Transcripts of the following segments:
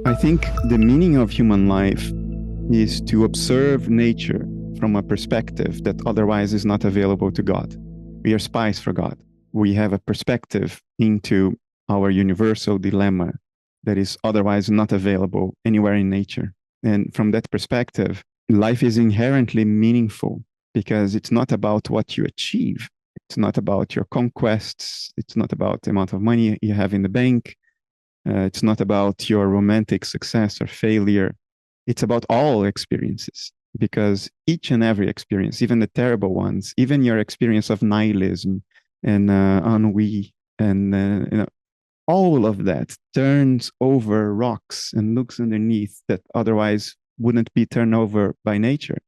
I think the meaning of human life is to observe nature from a perspective that otherwise is not available to God. We are spies for God. We have a perspective into our universal dilemma that is otherwise not available anywhere in nature. And from that perspective, life is inherently meaningful because it's not about what you achieve. It's not about your conquests. It's not about the amount of money you have in the bank. It's not about your romantic success or failure. It's about all experiences, because each and every experience, even the terrible ones, even your experience of nihilism and ennui, and all of that turns over rocks and looks underneath that otherwise wouldn't be turned over by nature.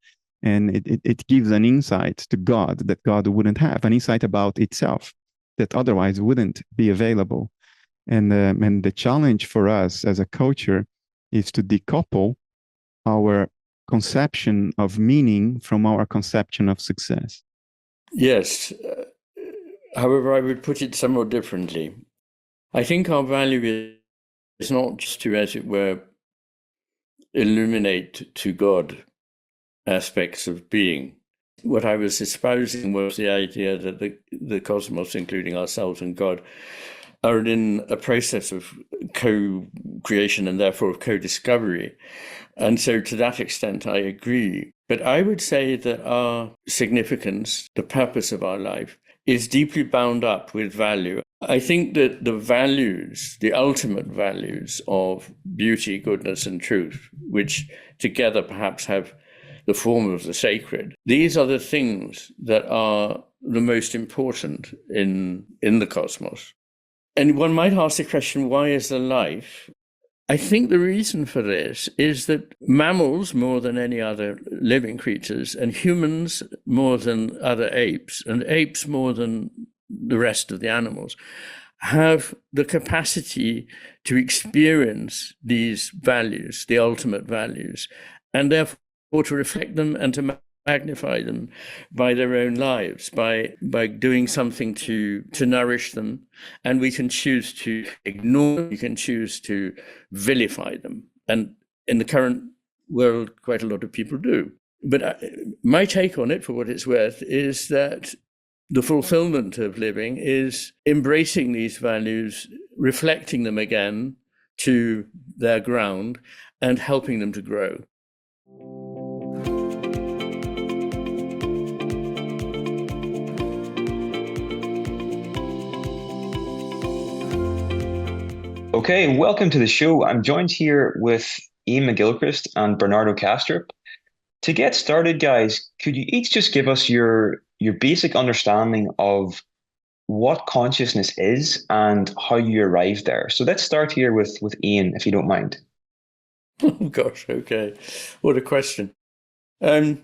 And it gives an insight to God that God wouldn't have, an insight about itself that otherwise wouldn't be available. And the challenge for us as a culture is to decouple our conception of meaning from our conception of success. Yes. However, I would put it somewhat differently. I think our value is not just to, as it were, illuminate to God aspects of being. What I was espousing was the idea that the cosmos, including ourselves and God, are in a process of co-creation and therefore of co-discovery. And so to that extent, I agree. But I would say that our significance, the purpose of our life, is deeply bound up with value. I think that the values, the ultimate values of beauty, goodness, and truth, which together perhaps have the form of the sacred, these are the things that are the most important in the cosmos. And one might ask the question, why is there life? I think the reason for this is that mammals, more than any other living creatures, and humans more than other apes, and apes more than the rest of the animals, have the capacity to experience these values, the ultimate values, and therefore to reflect them and to magnify them by their own lives, by doing something to nourish them. And we can choose to ignore them, we can choose to vilify them. And in the current world, quite a lot of people do. But my take on it, for what it's worth, is that the fulfillment of living is embracing these values, reflecting them again to their ground, and helping them to grow. Okay, welcome to the show. I'm joined here with Iain McGilchrist and Bernardo Kastrup. To get started, guys, could you each just give us your basic understanding of what consciousness is and how you arrived there? So let's start here with Iain, if you don't mind. Oh gosh, okay. What a question. I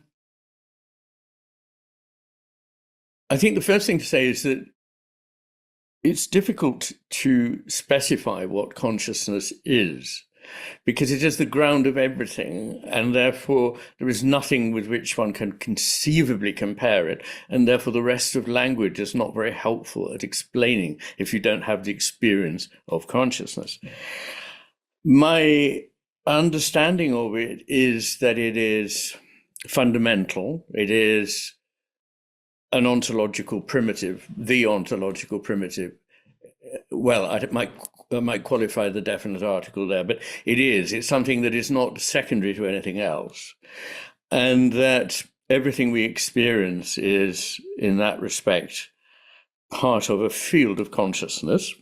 think the first thing to say is that it's difficult to specify what consciousness is, because it is the ground of everything, and therefore there is nothing with which one can conceivably compare it, and therefore the rest of language is not very helpful at explaining if you don't have the experience of consciousness. My understanding of it is that it is fundamental, it is an ontological primitive, the ontological primitive. Well, I might qualify the definite article there, but it's something that is not secondary to anything else. And that everything we experience is, in that respect, part of a field of consciousness.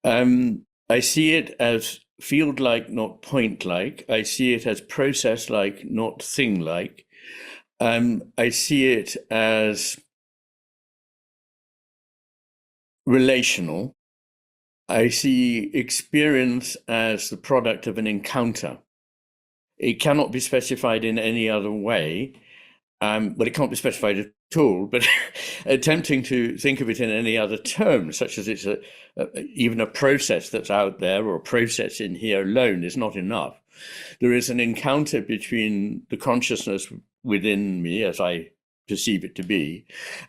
I see it as field-like, not point-like. I see it as process-like, not thing-like. I see it as relational. I see experience as the product of an encounter. It cannot be specified in any other way. Well, it can't be specified at all, but attempting to think of it in any other terms, such as it's even a process that's out there or a process in here alone, is not enough. There is an encounter between the consciousness within me, as I perceive it to be,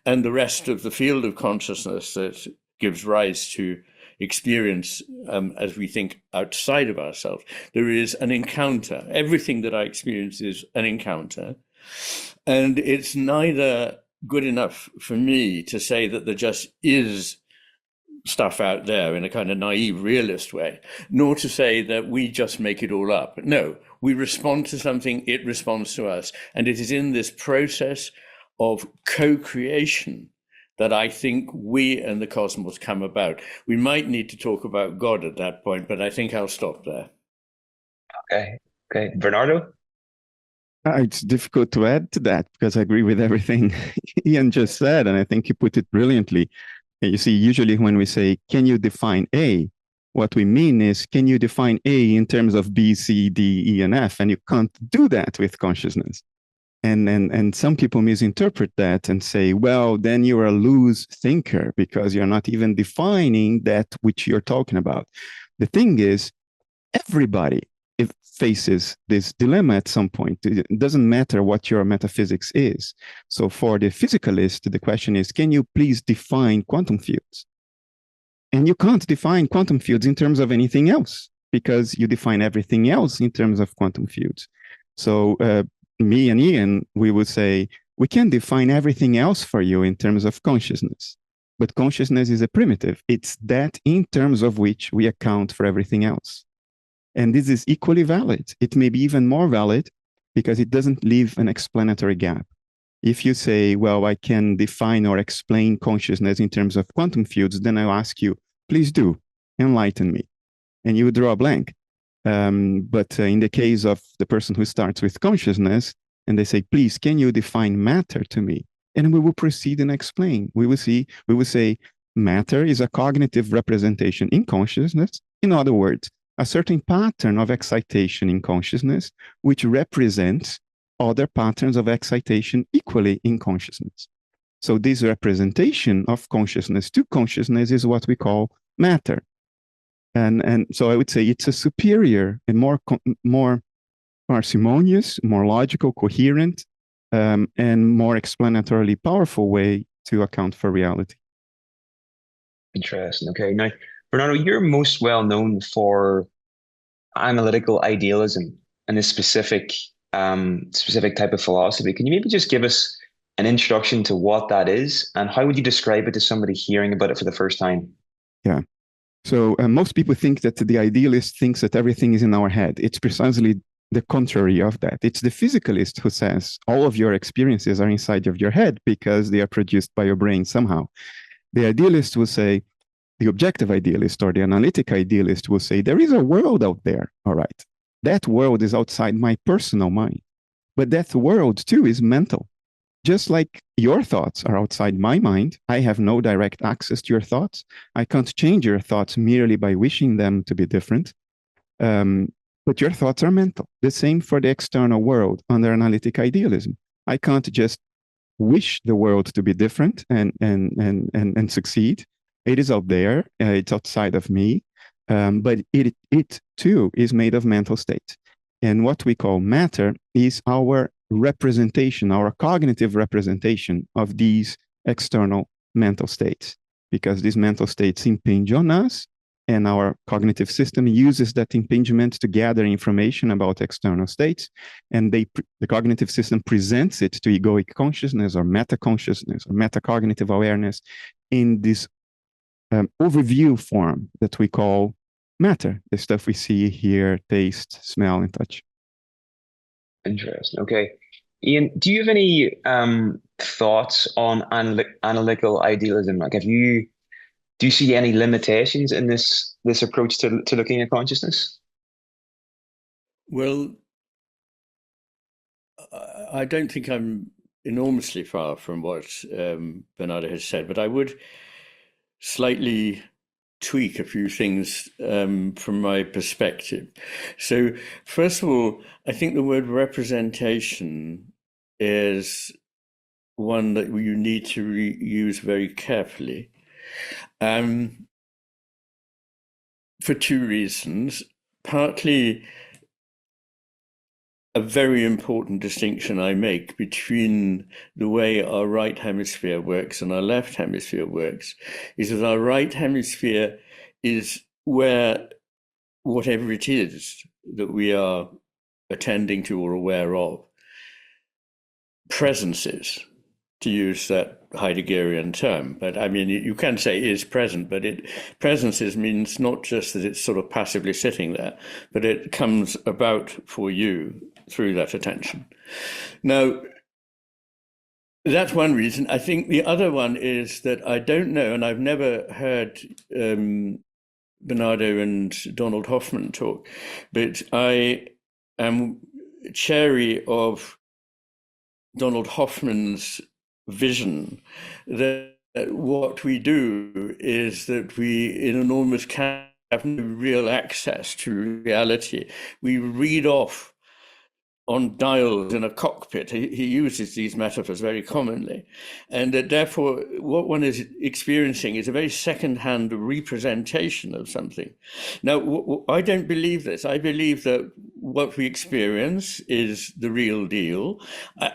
and the rest of the field of consciousness that gives rise to experience as we think outside of ourselves. There is an encounter. Everything that I experience is an encounter. And it's neither good enough for me to say that there just is stuff out there in a kind of naive realist way, nor to say that we just make it all up. No, we respond to something, it responds to us. And it is in this process of co-creation that I think we and the cosmos come about. We might need to talk about God at that point, but I think I'll stop there. Okay. Bernardo? It's difficult to add to that because I agree with everything Iain just said, and I think he put it brilliantly. You see, usually when we say, can you define A? What we mean is, can you define A in terms of B, C, D, E, and F? And you can't do that with consciousness. And some people misinterpret that and say, well, then you're a loose thinker because you're not even defining that which you're talking about. The thing is, everybody faces this dilemma at some point. It doesn't matter what your metaphysics is. So for the physicalist, the question is, can you please define quantum fields? And you can't define quantum fields in terms of anything else because you define everything else in terms of quantum fields. So me and Iain, we would say, we can define everything else for you in terms of consciousness. But consciousness is a primitive. It's that in terms of which we account for everything else. And this is equally valid. It may be even more valid because it doesn't leave an explanatory gap. If you say, well, I can define or explain consciousness in terms of quantum fields, then I'll ask you, please do, enlighten me. And you would draw a blank. But in the case of the person who starts with consciousness, and they say, please, can you define matter to me? And we will proceed and explain. We will say, matter is a cognitive representation in consciousness. In other words, a certain pattern of excitation in consciousness, which represents other patterns of excitation equally in consciousness. So this representation of consciousness to consciousness is what we call matter. And so I would say it's a superior and more parsimonious, more logical, coherent, and more explanatorily powerful way to account for reality. Interesting. Okay. Now, Bernardo, you're most well known for analytical idealism and this specific type of philosophy. Can you maybe just give us an introduction to what that is, and how would you describe it to somebody hearing about it for the first time? Yeah. So most people think that the idealist thinks that everything is in our head. It's precisely the contrary of that. It's the physicalist who says all of your experiences are inside of your head because they are produced by your brain somehow. The idealist will say, the objective idealist or the analytic idealist will say, there is a world out there, all right. That world is outside my personal mind. But that world too is mental. Just like your thoughts are outside my mind, I have no direct access to your thoughts. I can't change your thoughts merely by wishing them to be different. But your thoughts are mental. The same for the external world under analytic idealism. I can't just wish the world to be different and succeed. It is out there. It's outside of me. But it too is made of mental states. And what we call matter is our representation, our cognitive representation of these external mental states, because these mental states impinge on us, and our cognitive system uses that impingement to gather information about external states, and the cognitive system presents it to egoic consciousness or meta-consciousness or metacognitive awareness in this overview form that we call matter, the stuff we see, hear, taste, smell, and touch. Interesting. Okay. Iain, do you have any thoughts on analytical idealism? Like, do you see any limitations in this approach to looking at consciousness? Well, I don't think I'm enormously far from what Bernardo has said, but I would slightly tweak a few things from my perspective. So first of all, I think the word representation is one that you need to use very carefully for two reasons. Partly, a very important distinction I make between the way our right hemisphere works and our left hemisphere works is that our right hemisphere is where whatever it is that we are attending to or aware of presences, to use that Heideggerian term. But I mean, you can say is present, but presences means not just that it's sort of passively sitting there, but it comes about for you through that attention. Now, that's one reason. I think the other one is that I don't know, and I've never heard Bernardo and Donald Hoffman talk, but I am chary of Donald Hoffman's vision that what we do is that we, in an almost can have no real access to reality. We read off on dials in a cockpit. He uses these metaphors very commonly. And that therefore, what one is experiencing is a very second-hand representation of something. Now, I don't believe this. I believe that what we experience is the real deal.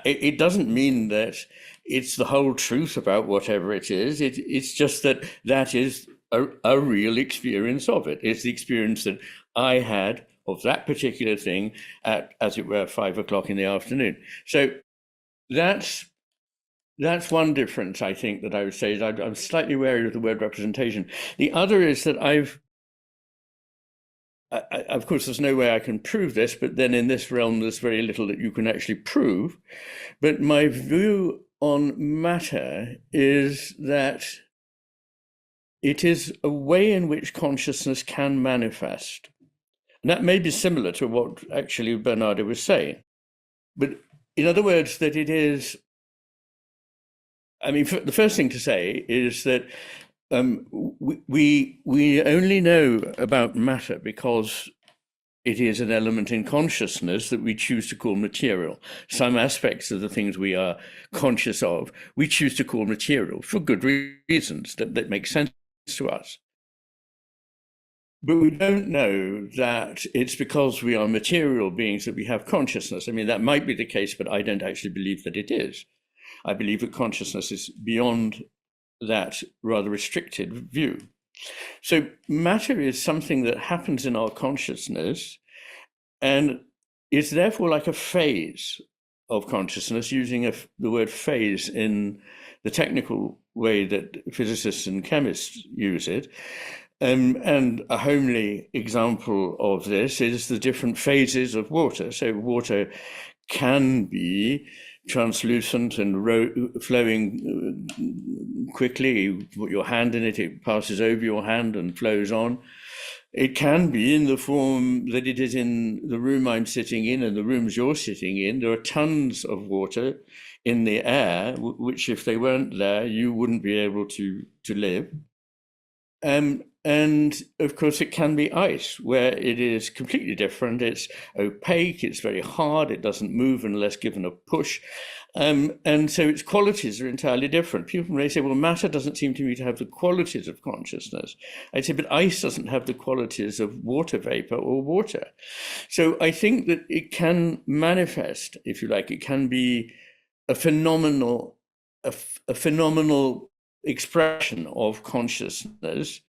It doesn't mean that it's the whole truth about whatever it is. It's just that that is a real experience of it. It's the experience that I had of that particular thing at, as it were, 5 o'clock in the afternoon. So that's one difference, I think, that I would say is I'm slightly wary of the word representation. The other is that of course, there's no way I can prove this, but then in this realm, there's very little that you can actually prove. But my view on matter is that it is a way in which consciousness can manifest. And that may be similar to what actually Bernardo was saying. But in other words, that it is, I mean, the first thing to say is that we only know about matter because it is an element in consciousness that we choose to call material. Some aspects of the things we are conscious of, we choose to call material for good reasons that make sense to us. But we don't know that it's because we are material beings that we have consciousness. I mean, that might be the case, but I don't actually believe that it is. I believe that consciousness is beyond that rather restricted view. So matter is something that happens in our consciousness and is therefore like a phase of consciousness, using the word phase in the technical way that physicists and chemists use it. And a homely example of this is the different phases of water. So water can be translucent and flowing quickly. You put your hand in it, it passes over your hand and flows on. It can be in the form that it is in the room I'm sitting in and the rooms you're sitting in. There are tons of water in the air, which if they weren't there, you wouldn't be able to live. And of course, it can be ice, where it is completely different. It's opaque, it's very hard, it doesn't move unless given a push. And so its qualities are entirely different. People may say, well, matter doesn't seem to me to have the qualities of consciousness. I'd say, but ice doesn't have the qualities of water vapor or water. So I think that it can manifest, if you like, it can be a phenomenal expression of consciousness.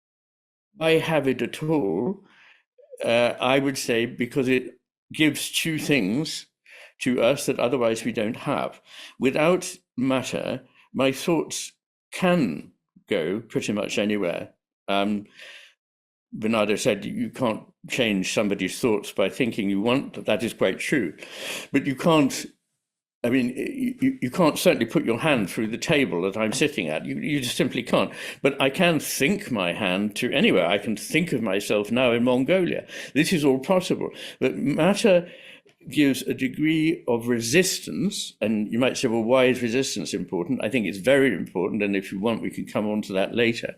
I have it at all, I would say, because it gives two things to us that otherwise we don't have. Without matter, my thoughts can go pretty much anywhere. Bernardo said you can't change somebody's thoughts by thinking you want. That is quite true. But you can't, I mean, you can't certainly put your hand through the table that I'm sitting at. You just simply can't. But I can think my hand to anywhere. I can think of myself now in Mongolia. This is all possible. But matter gives a degree of resistance. And you might say, well, why is resistance important? I think it's very important. And if you want, we can come on to that later.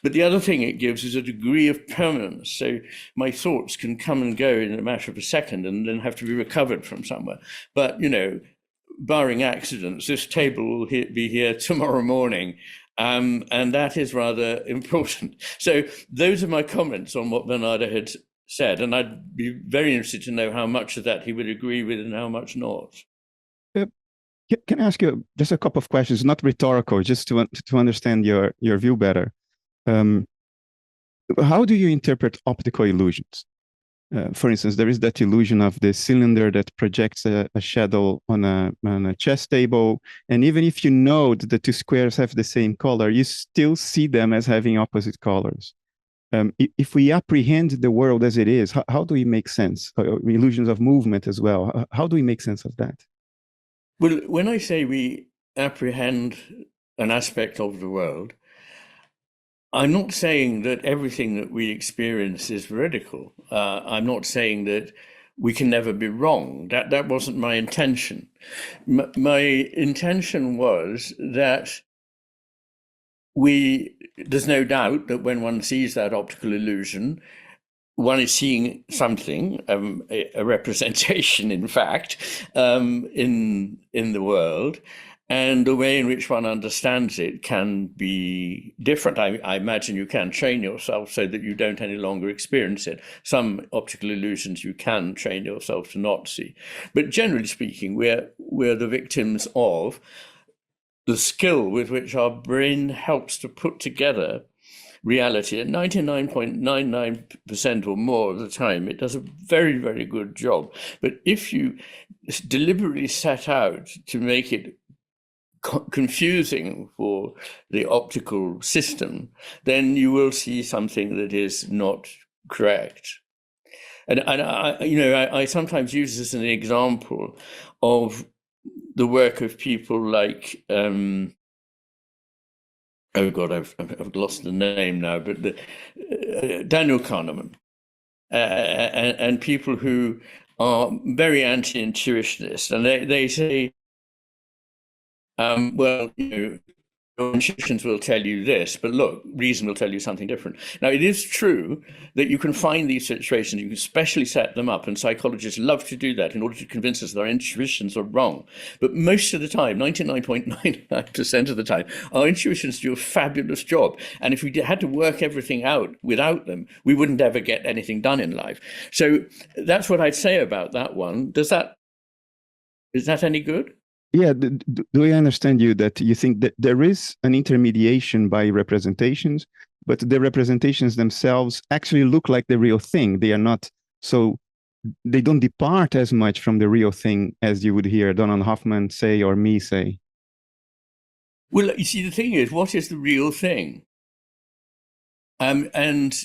But the other thing it gives is a degree of permanence. So my thoughts can come and go in a matter of a second and then have to be recovered from somewhere. But, you know, barring accidents, this table will be here tomorrow morning. And that is rather important. So those are my comments on what Bernardo had said. And I'd be very interested to know how much of that he would agree with and how much not. Can I ask you just a couple of questions, not rhetorical, just to understand your view better? How do you interpret optical illusions? For instance, there is that illusion of the cylinder that projects a shadow on a chess table. And even if you know that the two squares have the same color, you still see them as having opposite colors. If we apprehend the world as it is, how do we make sense? Illusions of movement as well. How do we make sense of that? Well, when I say we apprehend an aspect of the world, I'm not saying that everything that we experience is veridical. I'm not saying that we can never be wrong. That wasn't my intention. My intention was that there's no doubt that when one sees that optical illusion, one is seeing something, a representation, in fact, in the world. And the way in which one understands it can be different. I imagine you can train yourself so that you don't any longer experience it. Some optical illusions you can train yourself to not see. But generally speaking, we're the victims of the skill with which our brain helps to put together reality. At 99.99% or more of the time, it does a very, very good job. But if you deliberately set out to make it confusing for the optical system, then you will see something that is not correct. And I sometimes use this as an example of the work of people like oh God, I've lost the name now, but Daniel Kahneman, and people who are very anti-intuitionist, and they say, well, your intuitions will tell you this, but look, reason will tell you something different. Now, it is true that you can find these situations, you can specially set them up, and psychologists love to do that in order to convince us that our intuitions are wrong. But most of the time, 99.99% of the time, our intuitions do a fabulous job. And if we had to work everything out without them, we wouldn't ever get anything done in life. So that's what I'd say about that one. Is that any good? Yeah, do I understand you that you think that there is an intermediation by representations, but the representations themselves actually look like the real thing? They are not, so they don't depart as much from the real thing as you would hear Donald Hoffman say or me say. Well, you see, the thing is, what is the real thing? And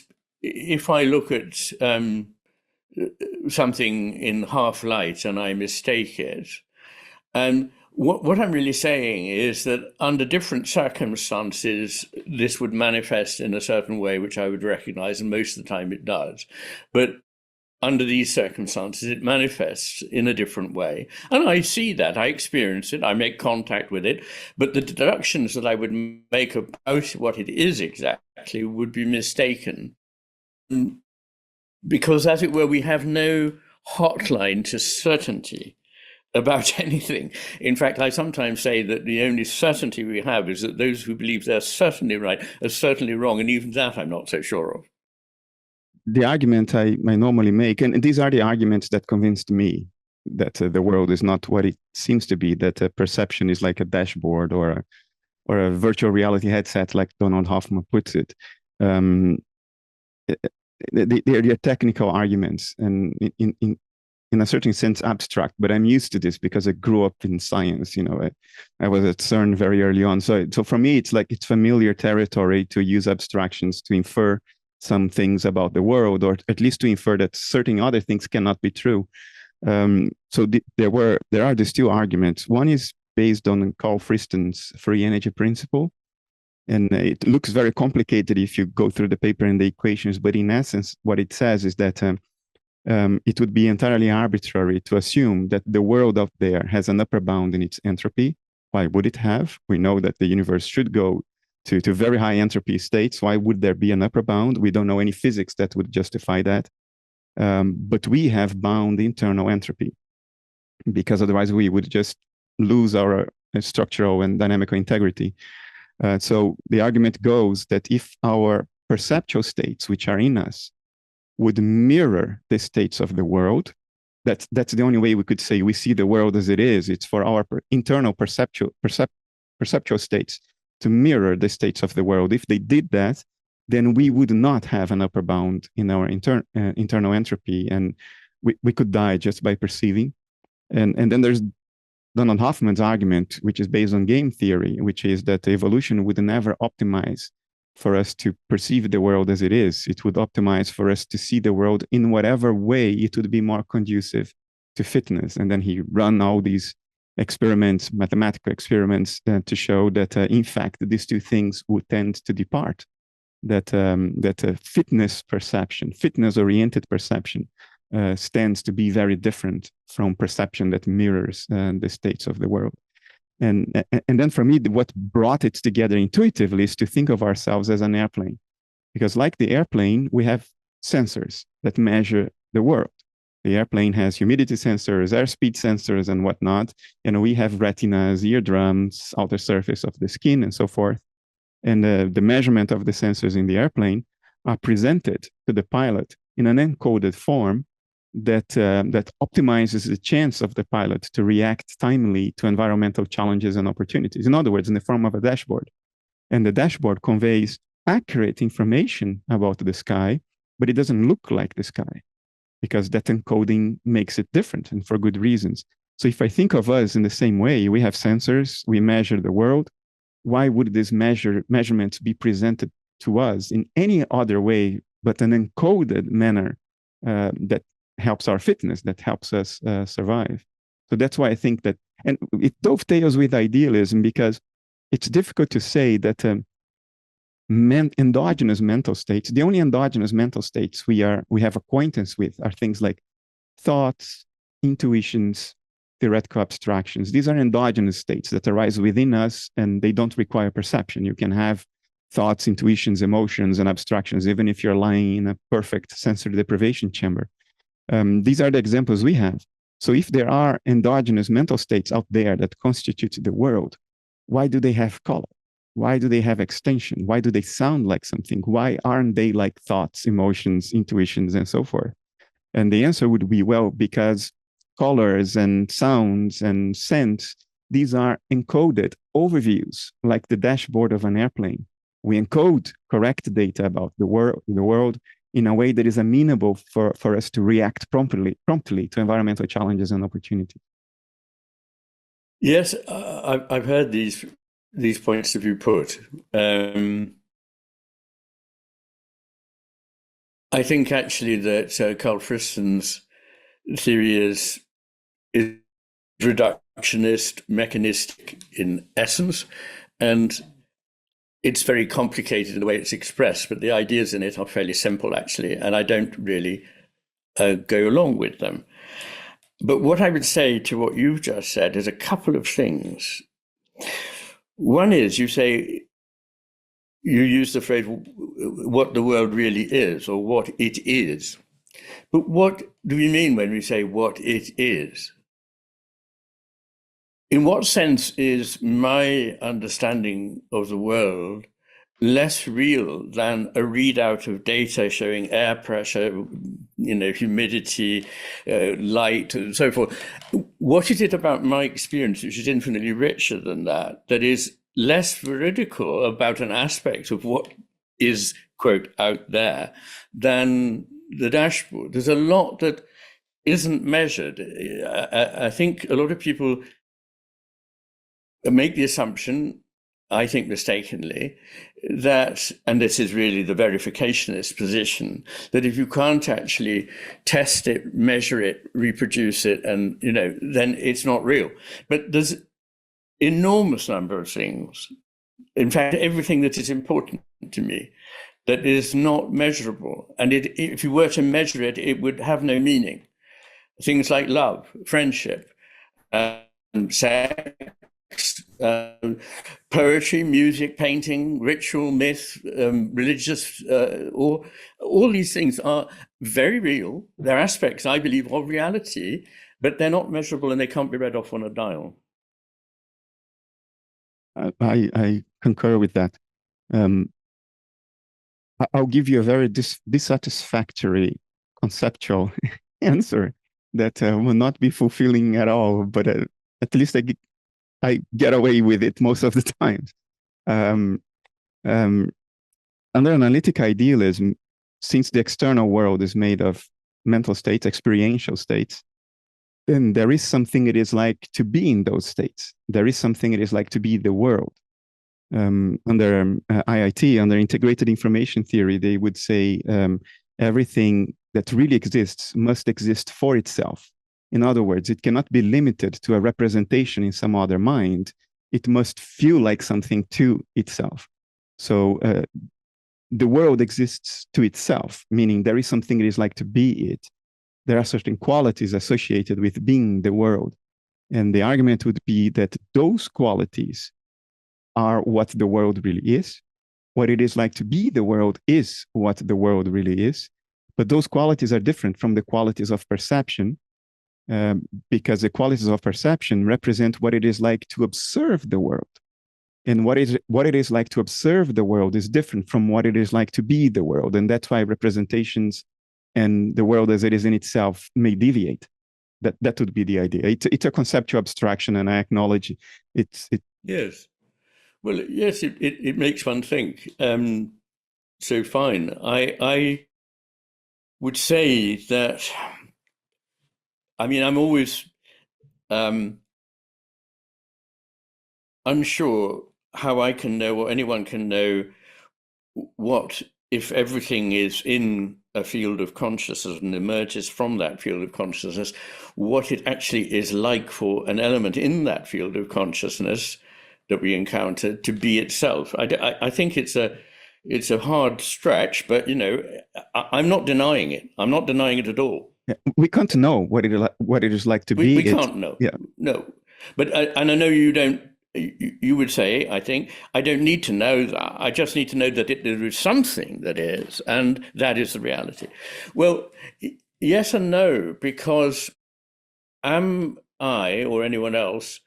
if I look at something in half light and I mistake it, what I'm really saying is that under different circumstances, this would manifest in a certain way, which I would recognize, and most of the time it does. But under these circumstances, it manifests in a different way. And I see that, I experience it, I make contact with it, but the deductions that I would make about what it is exactly would be mistaken. Because, as it were, we have no hotline to certainty about anything. In fact, I sometimes say that the only certainty we have is that those who believe they're certainly right are certainly wrong, and even that I'm not so sure of. The argument I normally make, and these are the arguments that convinced me that the world is not what it seems to be, that perception is like a dashboard or a virtual reality headset, like Donald Hoffman puts it. They're technical arguments, and in a certain sense abstract, but I'm used to this because I grew up in science. I was at CERN very early on. So for me, it's like it's familiar territory to use abstractions to infer some things about the world, or at least to infer that certain other things cannot be true. So there are these two arguments. One is based on Carl Friston's free energy principle. And it looks very complicated if you go through the paper and the equations, but in essence, what it says is that it would be entirely arbitrary to assume that the world out there has an upper bound in its entropy. Why would it have? We know that the universe should go to very high entropy states. Why would there be an upper bound? We don't know any physics that would justify that. But we have bound internal entropy, because otherwise we would just lose our structural and dynamical integrity. So the argument goes that if our perceptual states, which are in us, would mirror the states of the world, that's the only way we could say we see the world as it is. It's for our internal perceptual states to mirror the states of the world. If they did that, then we would not have an upper bound in our internal entropy, and we could die just by perceiving. And then there's Donald Hoffman's argument, which is based on game theory, which is that evolution would never optimize for us to perceive the world as it is. It would optimize for us to see the world in whatever way it would be more conducive to fitness. And then he run all these experiments, mathematical experiments, to show that, in fact, these two things would tend to depart. That fitness perception, fitness-oriented perception, stands to be very different from perception that mirrors the states of the world. And then for me, what brought it together intuitively is to think of ourselves as an airplane. Because like the airplane, we have sensors that measure the world. The airplane has humidity sensors, airspeed sensors, and whatnot. And we have retinas, eardrums, outer surface of the skin, and so forth. And the measurement of the sensors in the airplane are presented to the pilot in an encoded form that optimizes the chance of the pilot to react timely to environmental challenges and opportunities. In other words, in the form of a dashboard. And the dashboard conveys accurate information about the sky, but it doesn't look like the sky because that encoding makes it different, and for good reasons. So if I think of us in the same way, we have sensors, we measure the world. Why would this measurements be presented to us in any other way but an encoded manner that helps our fitness, that helps us survive? So that's why I think that, and it dovetails with idealism, because it's difficult to say that endogenous mental states, the only endogenous mental states we have acquaintance with are things like thoughts, intuitions, theoretical abstractions. These are endogenous states that arise within us, and they don't require perception. You can have thoughts, intuitions, emotions, and abstractions, even if you're lying in a perfect sensory deprivation chamber. These are the examples we have. So if there are endogenous mental states out there that constitute the world, why do they have color? Why do they have extension? Why do they sound like something? Why aren't they like thoughts, emotions, intuitions, and so forth? And the answer would be, well, because colors and sounds and scents, these are encoded overviews, like the dashboard of an airplane. We encode correct data about the world in a way that is amenable for us to react promptly to environmental challenges and opportunities. Yes, I've heard these points of view put. I think actually that Carl Friston's theory is reductionist, mechanistic in essence, and it's very complicated in the way it's expressed, but the ideas in it are fairly simple, actually, and I don't really go along with them. But what I would say to what you've just said is a couple of things. One is, you use the phrase, what the world really is, or what it is. But what do we mean when we say what it is? In what sense is my understanding of the world less real than a readout of data showing air pressure, humidity, light, and so forth? What is it about my experience which is infinitely richer than that is less veridical about an aspect of what is, quote, out there than the dashboard? There's a lot that isn't measured. I think a lot of people make the assumption, I think mistakenly, that, and this is really the verificationist position, that if you can't actually test it, measure it, reproduce it, and then it's not real. But there's enormous number of things, in fact, everything that is important to me, that is not measurable. And if you were to measure it, it would have no meaning. Things like love, friendship, sex, poetry, music, painting, ritual, myth, religious, all these things are very real. They're aspects, I believe, of reality, but they're not measurable and they can't be read off on a dial. I concur with that. I'll give you a very dissatisfactory conceptual answer that will not be fulfilling at all, but at least I get away with it most of the time. under analytic idealism, since the external world is made of mental states, experiential states, then there is something it is like to be in those states. There is something it is like to be the world. Under IIT, under integrated information theory, they would say everything that really exists must exist for itself. In other words, it cannot be limited to a representation in some other mind. It must feel like something to itself. So the world exists to itself, meaning there is something it is like to be it. There are certain qualities associated with being the world. And the argument would be that those qualities are what the world really is. What it is like to be the world is what the world really is. But those qualities are different from the qualities of perception, because the qualities of perception represent what it is like to observe the world. And what it is like to observe the world is different from what it is like to be the world. And that's why representations and the world as it is in itself may deviate. That would be the idea. It's a conceptual abstraction, and I acknowledge it. Yes. Well, yes, it makes one think. So fine. I would say that, I mean, I'm always unsure how I can know, or anyone can know, what, if everything is in a field of consciousness and emerges from that field of consciousness, what it actually is like for an element in that field of consciousness that we encounter to be itself. I think it's a hard stretch, but I'm not denying it. I'm not denying it at all. Yeah, we can't know what it is like to be. We can't know. Yeah. No, but and I know you don't. You would say, I think, I don't need to know that. I just need to know that there is something that is, and that is the reality. Well, yes and no, because am I or anyone else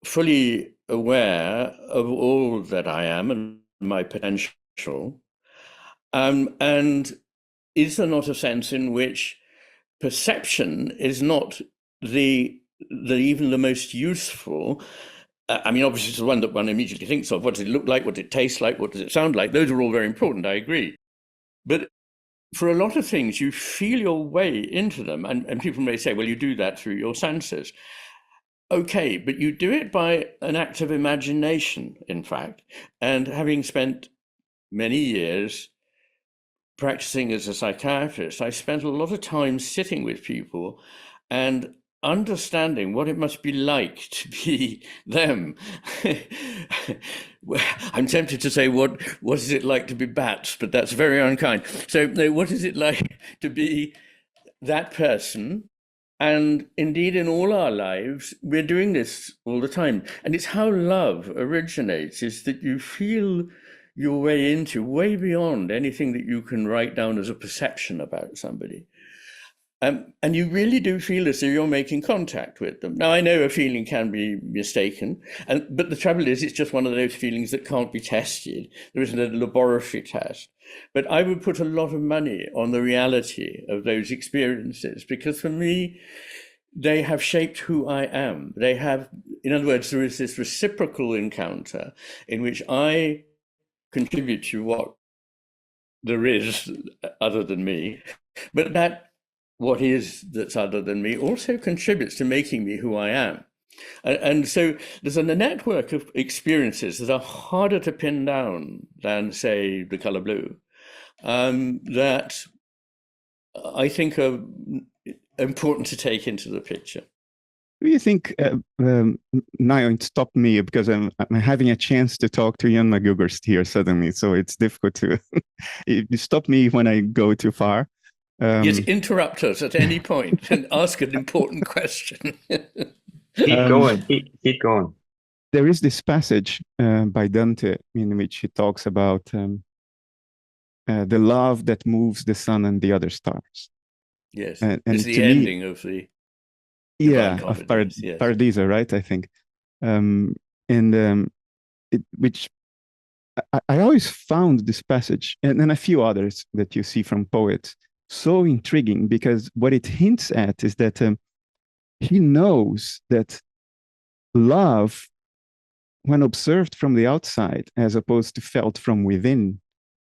fully aware of all that I am and my potential? And is there not a sense in which perception is not even the most useful? I mean, obviously, it's the one that one immediately thinks of. What does it look like? What does it taste like? What does it sound like? Those are all very important, I agree. But for a lot of things, you feel your way into them. And people may say, well, you do that through your senses. Okay, but you do it by an act of imagination, in fact. And having spent many years practicing as a psychiatrist, I spent a lot of time sitting with people and understanding what it must be like to be them. I'm tempted to say, what is it like to be bats? But that's very unkind. So what is it like to be that person? And indeed, in all our lives, we're doing this all the time. And it's how love originates, is that you feel your way into way beyond anything that you can write down as a perception about somebody. And you really do feel as though you're making contact with them. Now, I know a feeling can be mistaken, but the trouble is, it's just one of those feelings that can't be tested. There isn't a laboratory test. But I would put a lot of money on the reality of those experiences, because for me, they have shaped who I am. They have, in other words, there is this reciprocal encounter in which I contribute to what there is other than me, but that what is that's other than me also contributes to making me who I am. And so there's a network of experiences that are harder to pin down than, say, the color blue, that I think are important to take into the picture. Do you think, now it stopped me because I'm having a chance to talk to Iain McGilchrist here suddenly, so it's difficult to, it stopped me when I go too far. Yes, interrupt us at any point and ask an important question. Keep going, keep going. There is this passage by Dante in which he talks about the love that moves the sun and the other stars. Yes, and it's the ending of the of Paradiso, right? I think, which I always found this passage and a few others that you see from poets so intriguing, because what it hints at is that he knows that love, when observed from the outside as opposed to felt from within,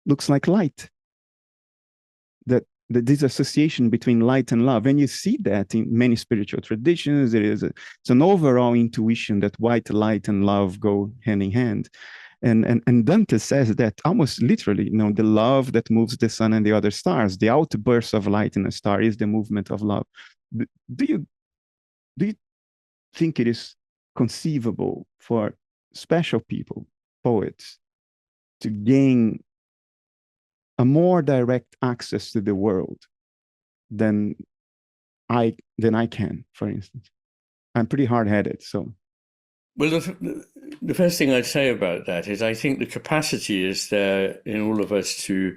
looks like light. That this association between light and love, and you see that in many spiritual traditions. It's an overall intuition that white light and love go hand in hand. And Dante says that almost literally, the love that moves the sun and the other stars, the outburst of light in a star is the movement of love. Do you think it is conceivable for special people, poets, to gain a more direct access to the world than I can, for instance? I'm pretty hard-headed, so. Well, the first thing I'd say about that is I think the capacity is there in all of us to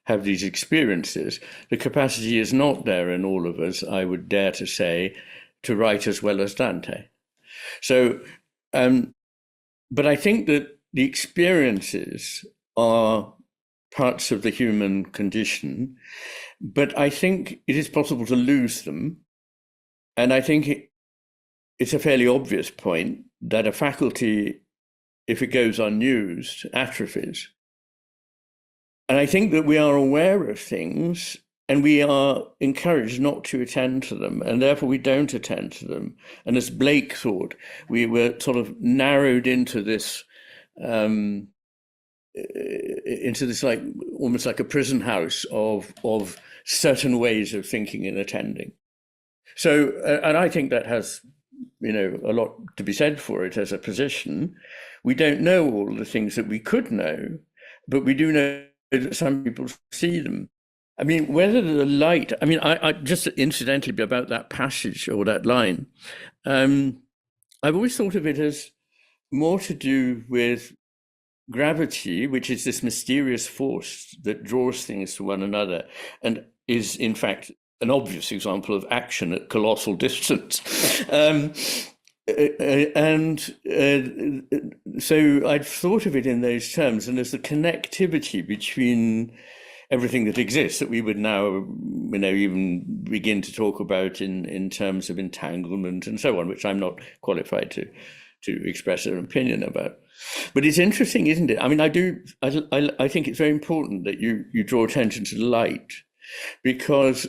have these experiences. The capacity is not there in all of us, I would dare to say, to write as well as Dante. So, but I think that the experiences are parts of the human condition, but I think it is possible to lose them. And I think it's a fairly obvious point that a faculty, if it goes unused, atrophies. And I think that we are aware of things and we are encouraged not to attend to them, and therefore we don't attend to them. And as Blake thought, we were sort of narrowed into this like almost like a prison house of certain ways of thinking and attending. So, and I think that has, a lot to be said for it as a position. We don't know all the things that we could know, but we do know that some people see them. I mean, whether the light, I just incidentally about that passage or that line, I've always thought of it as more to do with gravity, which is this mysterious force that draws things to one another and is in fact an obvious example of action at colossal distance. So I'd thought of it in those terms, and as the connectivity between everything that exists that we would now, even begin to talk about in terms of entanglement and so on, which I'm not qualified to express an opinion about. But it's interesting, isn't it? I think it's very important that you draw attention to the light, because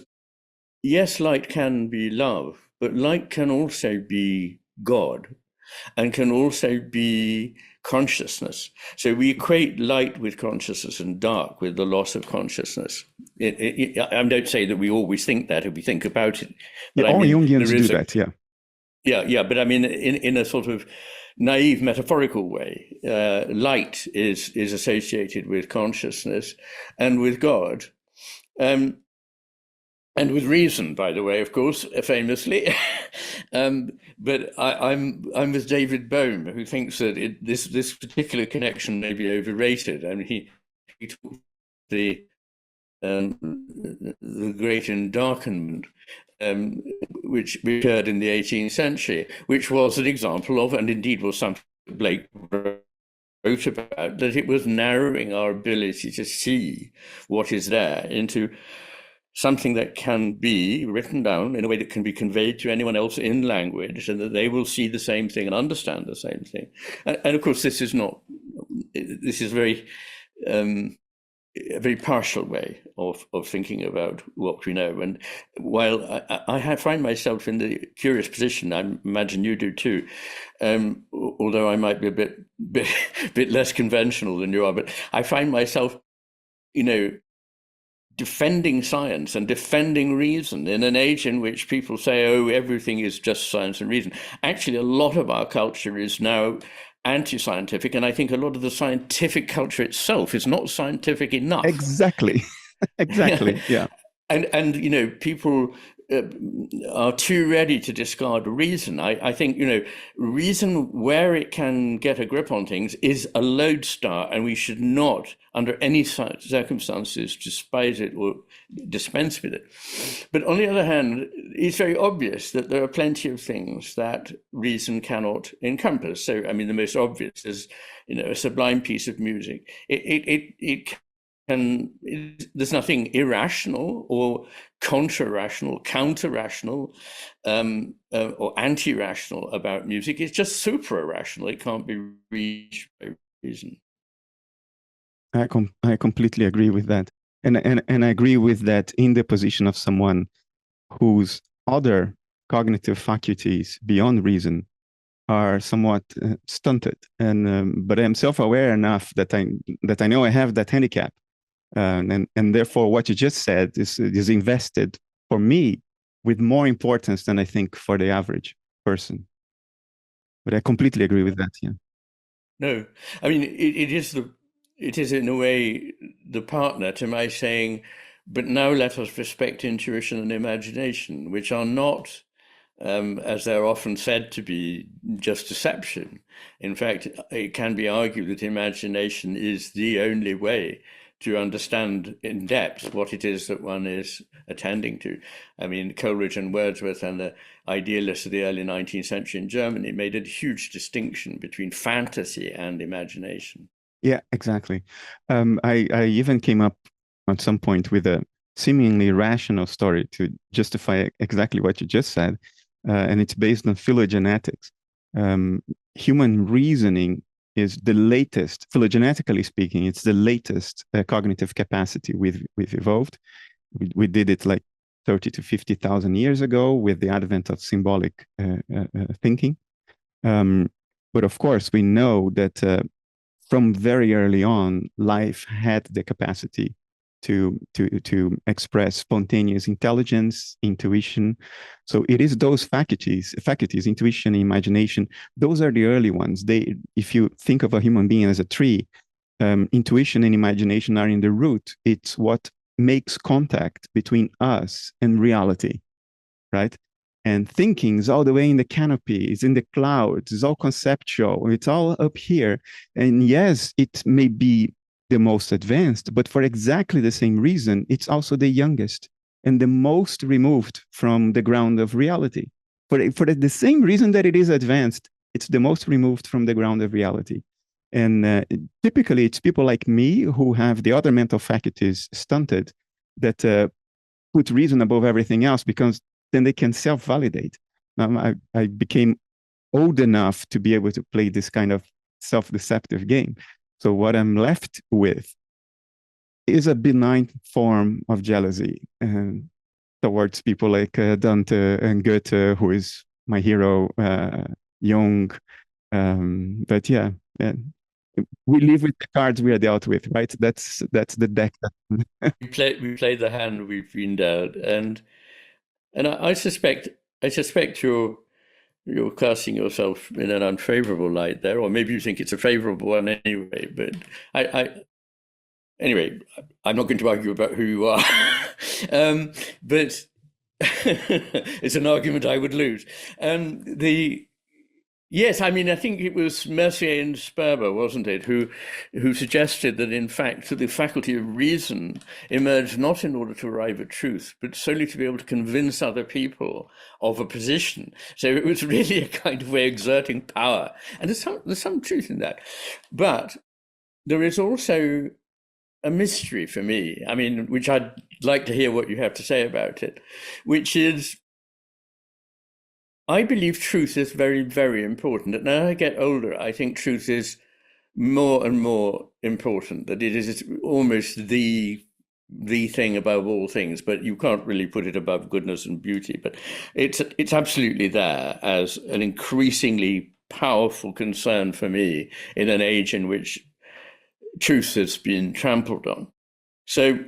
yes, light can be love, but light can also be God and can also be consciousness. So we equate light with consciousness and dark with the loss of consciousness. I don't say that we always think that if we think about it. But all Jungians do that, yeah. Yeah, but in a sort of naive metaphorical way, light is associated with consciousness and with God. And with reason, by the way, of course, famously. But I'm with David Bohm, who thinks that this particular connection may be overrated. He took the Great Endarkenment, which occurred in the 18th century, which was an example of, and indeed was something Blake wrote about, that it was narrowing our ability to see what is there into something that can be written down in a way that can be conveyed to anyone else in language, and that they will see the same thing and understand the same thing. And of course, this is very a very partial way of thinking about what we know. And while I find myself in the curious position, I imagine you do too, although I might be a bit less conventional than you are, but I find myself, defending science and defending reason in an age in which people say, oh, everything is just science and reason. Actually, a lot of our culture is now anti-scientific, and I think a lot of the scientific culture itself is not scientific enough. Exactly. Yeah. And people are too ready to discard reason. I think, reason, where it can get a grip on things, is a lodestar, and we should not, under any circumstances, despise it or dispense with it. But on the other hand, it's very obvious that there are plenty of things that reason cannot encompass. So, the most obvious is, a sublime piece of music. There's nothing irrational or contra-rational, counter-rational, or anti-rational about music. It's just supra-rational. It can't be reached by reason. I completely agree with that. And I agree with that in the position of someone whose other cognitive faculties beyond reason are somewhat stunted. But I'm self-aware enough that I know I have that handicap. And therefore, what you just said is invested for me with more importance than I think for the average person. But I completely agree with that. Yeah. No, I mean it is in a way the partner to my saying, but now let us respect intuition and imagination, which are not, as they're often said to be, just deception. In fact, it can be argued that imagination is the only way to understand in depth what it is that one is attending to. I mean, Coleridge and Wordsworth and the idealists of the early 19th century in Germany made a huge distinction between fantasy and imagination. Yeah, exactly. I even came up at some point with a seemingly rational story to justify exactly what you just said. And it's based on phylogenetics. Human reasoning is the latest, phylogenetically speaking, it's the latest cognitive capacity we've evolved. We did it like 30 to 50,000 years ago with the advent of symbolic thinking. But of course, we know that from very early on, life had the capacity to express spontaneous intelligence, intuition. So it is those faculties, intuition, imagination, those are the early ones. If you think of a human being as a tree, intuition and imagination are in the root. It's what makes contact between us and reality, right? And thinking is all the way in the canopy, it's in the clouds, it's all conceptual, it's all up here. And yes, it may be the most advanced, but for exactly the same reason, it's also the youngest and the most removed from the ground of reality. For the same reason that it is advanced, it's the most removed from the ground of reality. And typically, it's people like me who have the other mental faculties stunted that put reason above everything else, because then they can self-validate. I became old enough to be able to play this kind of self-deceptive game. So what I'm left with is a benign form of jealousy towards people like Dante and Goethe, who is my hero, Jung. But yeah, we live with the cards we are dealt with, right? That's the deck. we play the hand we've been dealt, and I suspect you're casting yourself in an unfavorable light there, or maybe you think it's a favorable one anyway. But anyway, I'm not going to argue about who you are, but it's an argument I would lose. Yes, I mean, I think it was Mercier and Sperber, wasn't it, who suggested that, in fact, the faculty of reason emerged not in order to arrive at truth, but solely to be able to convince other people of a position. So it was really a kind of way of exerting power. And there's some truth in that. But there is also a mystery for me, I mean, which I'd like to hear what you have to say about it, which is, I believe truth is very, very important. And as I get older, I think truth is more and more important, that it is almost the thing above all things, but you can't really put it above goodness and beauty. But it's absolutely there as an increasingly powerful concern for me in an age in which truth has been trampled on. So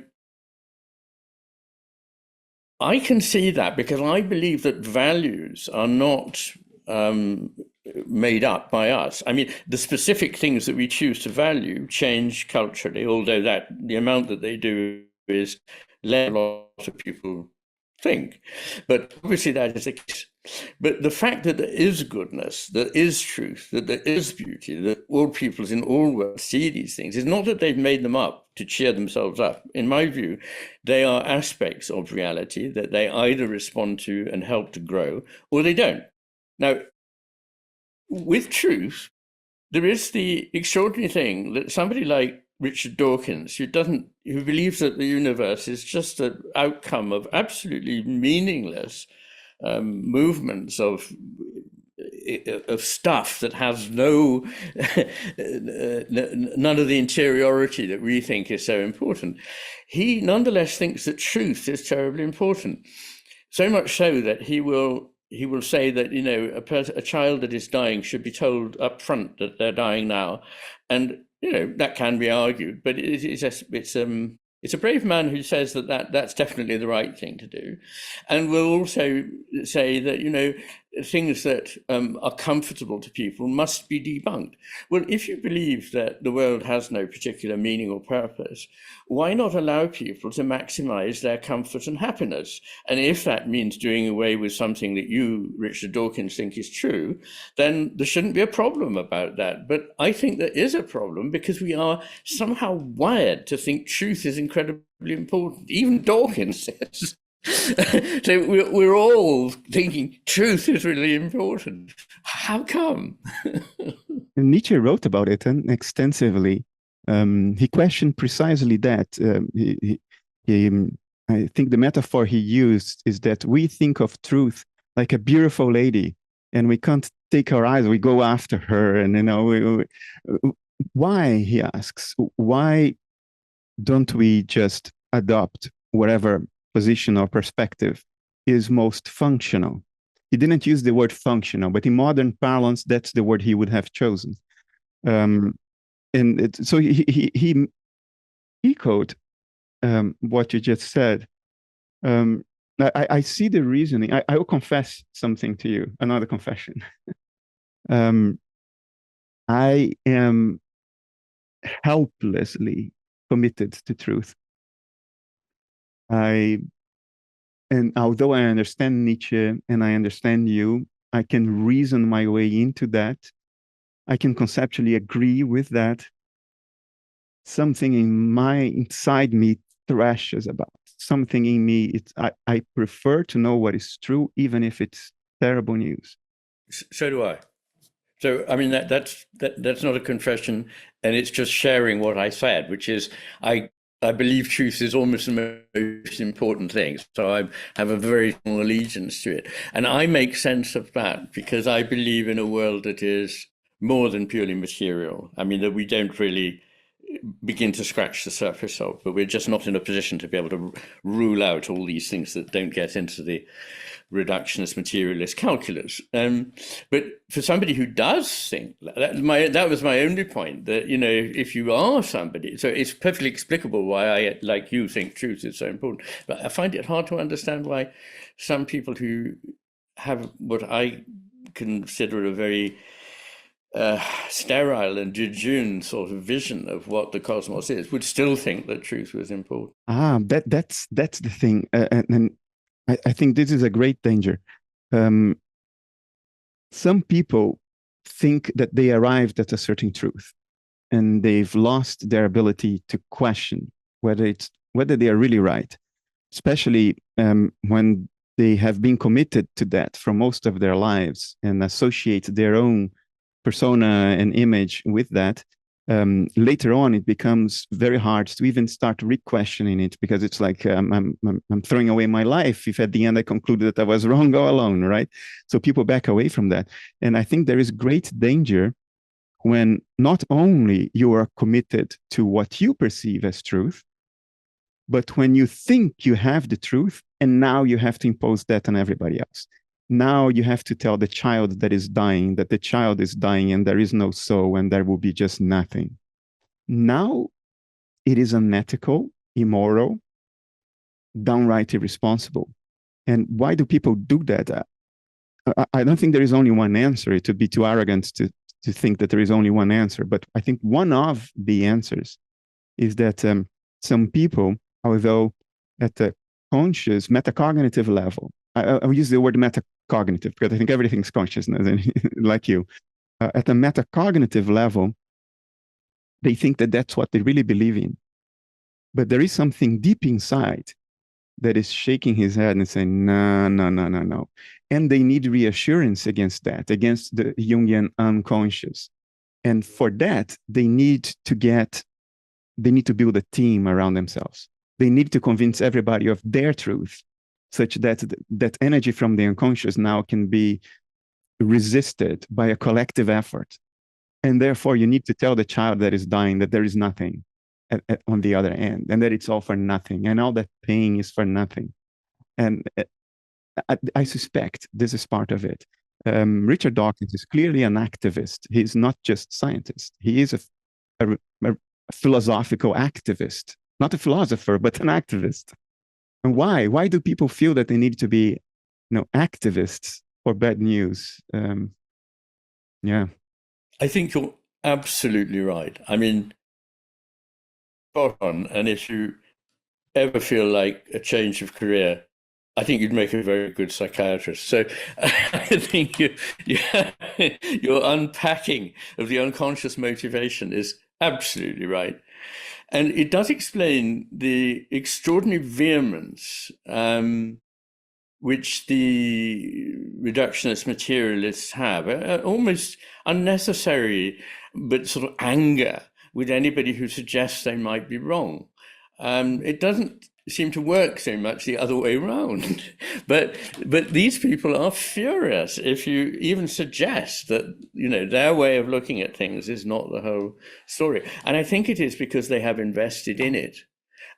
I can see that because I believe that values are not made up by us. I mean, the specific things that we choose to value change culturally, although the amount that they do is less than a lot of people think. But obviously that is the case. But the fact that there is goodness, there is truth, that there is beauty, that all peoples in all worlds see these things, is not that they've made them up to cheer themselves up. In my view, they are aspects of reality that they either respond to and help to grow, or they don't. Now, with truth, there is the extraordinary thing that somebody like Richard Dawkins, who believes that the universe is just an outcome of absolutely meaningless movements of of stuff that has no none of the interiority that we think is so important. He nonetheless thinks that truth is terribly important, so much so that he will say that, you know, a child that is dying should be told up front that they're dying now, and you know that can be argued, but it's a brave man who says that's definitely the right thing to do, and will also say that, you know, things that are comfortable to people must be debunked. Well, if you believe that the world has no particular meaning or purpose, why not allow people to maximize their comfort and happiness? And if that means doing away with something that you, Richard Dawkins, think is true, then there shouldn't be a problem about that. But I think there is a problem, because we are somehow wired to think truth is incredibly important. Even Dawkins says. So we're all thinking truth is really important. How come? Nietzsche wrote about it extensively. He questioned precisely that. I think the metaphor he used is that we think of truth like a beautiful lady, and we can't take our eyes. We go after her, and you know, why? He asks, why don't we just adopt whatever position or perspective is most functional? He didn't use the word functional, but in modern parlance, that's the word he would have chosen. So he echoed what you just said. I see the reasoning. I will confess something to you, another confession. I am helplessly committed to truth. And although I understand Nietzsche and I understand you, I can reason my way into that. I can conceptually agree with that. Something inside me thrashes about. Something in me, I prefer to know what is true, even if it's terrible news. So do I. So I mean that's not a confession, and it's just sharing what I said, which is I believe truth is almost the most important thing. So I have a very strong allegiance to it. And I make sense of that because I believe in a world that is more than purely material. I mean, that we don't really begin to scratch the surface of, but we're just not in a position to be able to rule out all these things that don't get into the reductionist materialist calculus. But for somebody who does think that was my only point, that, you know, if you are somebody, so it's perfectly explicable why I, like you, think truth is so important. But I find it hard to understand why some people who have what I consider a very sterile and jejune sort of vision of what the cosmos is would still think that truth was important. That's the thing, and I think this is a great danger. Some people think that they arrived at a certain truth, and they've lost their ability to question whether they are really right, especially when they have been committed to that for most of their lives and associate their own persona and image with that. Later on, it becomes very hard to even start re-questioning it, because it's like I'm throwing away my life if at the end I concluded that I was wrong all alone, right? So people back away from that. And I think there is great danger when not only you are committed to what you perceive as truth, but when you think you have the truth and now you have to impose that on everybody else. Now you have to tell the child that is dying that the child is dying and there is no soul and there will be just nothing. Now it is unethical, immoral, downright irresponsible. And why do people do that? I don't think there is only one answer. It would be too arrogant to think that there is only one answer. But I think one of the answers is that some people, although at the conscious metacognitive level, I'll use the word metacognitive because I think everything's consciousness, like you. At the metacognitive level, they think that that's what they really believe in. But there is something deep inside that is shaking his head and saying, no, no, no, no, no. And they need reassurance against that, against the Jungian unconscious. And for that, they need to build a team around themselves. They need to convince everybody of their truth, such that that energy from the unconscious now can be resisted by a collective effort. And therefore, you need to tell the child that is dying that there is nothing on the other end, and that it's all for nothing, and all that pain is for nothing. And I suspect this is part of it. Richard Dawkins is clearly an activist. He's not just scientist. He is a philosophical activist, not a philosopher, but an activist. And why? Why do people feel that they need to be, activists for bad news? Yeah. I think you're absolutely right. I mean, spot on. And if you ever feel like a change of career, I think you'd make a very good psychiatrist. So I think your unpacking of the unconscious motivation is absolutely right. And it does explain the extraordinary vehemence which the reductionist materialists have, almost unnecessary, but sort of anger with anybody who suggests they might be wrong. It doesn't seem to work so much the other way around. But these people are furious if you even suggest that, their way of looking at things is not the whole story. And I think it is because they have invested in it.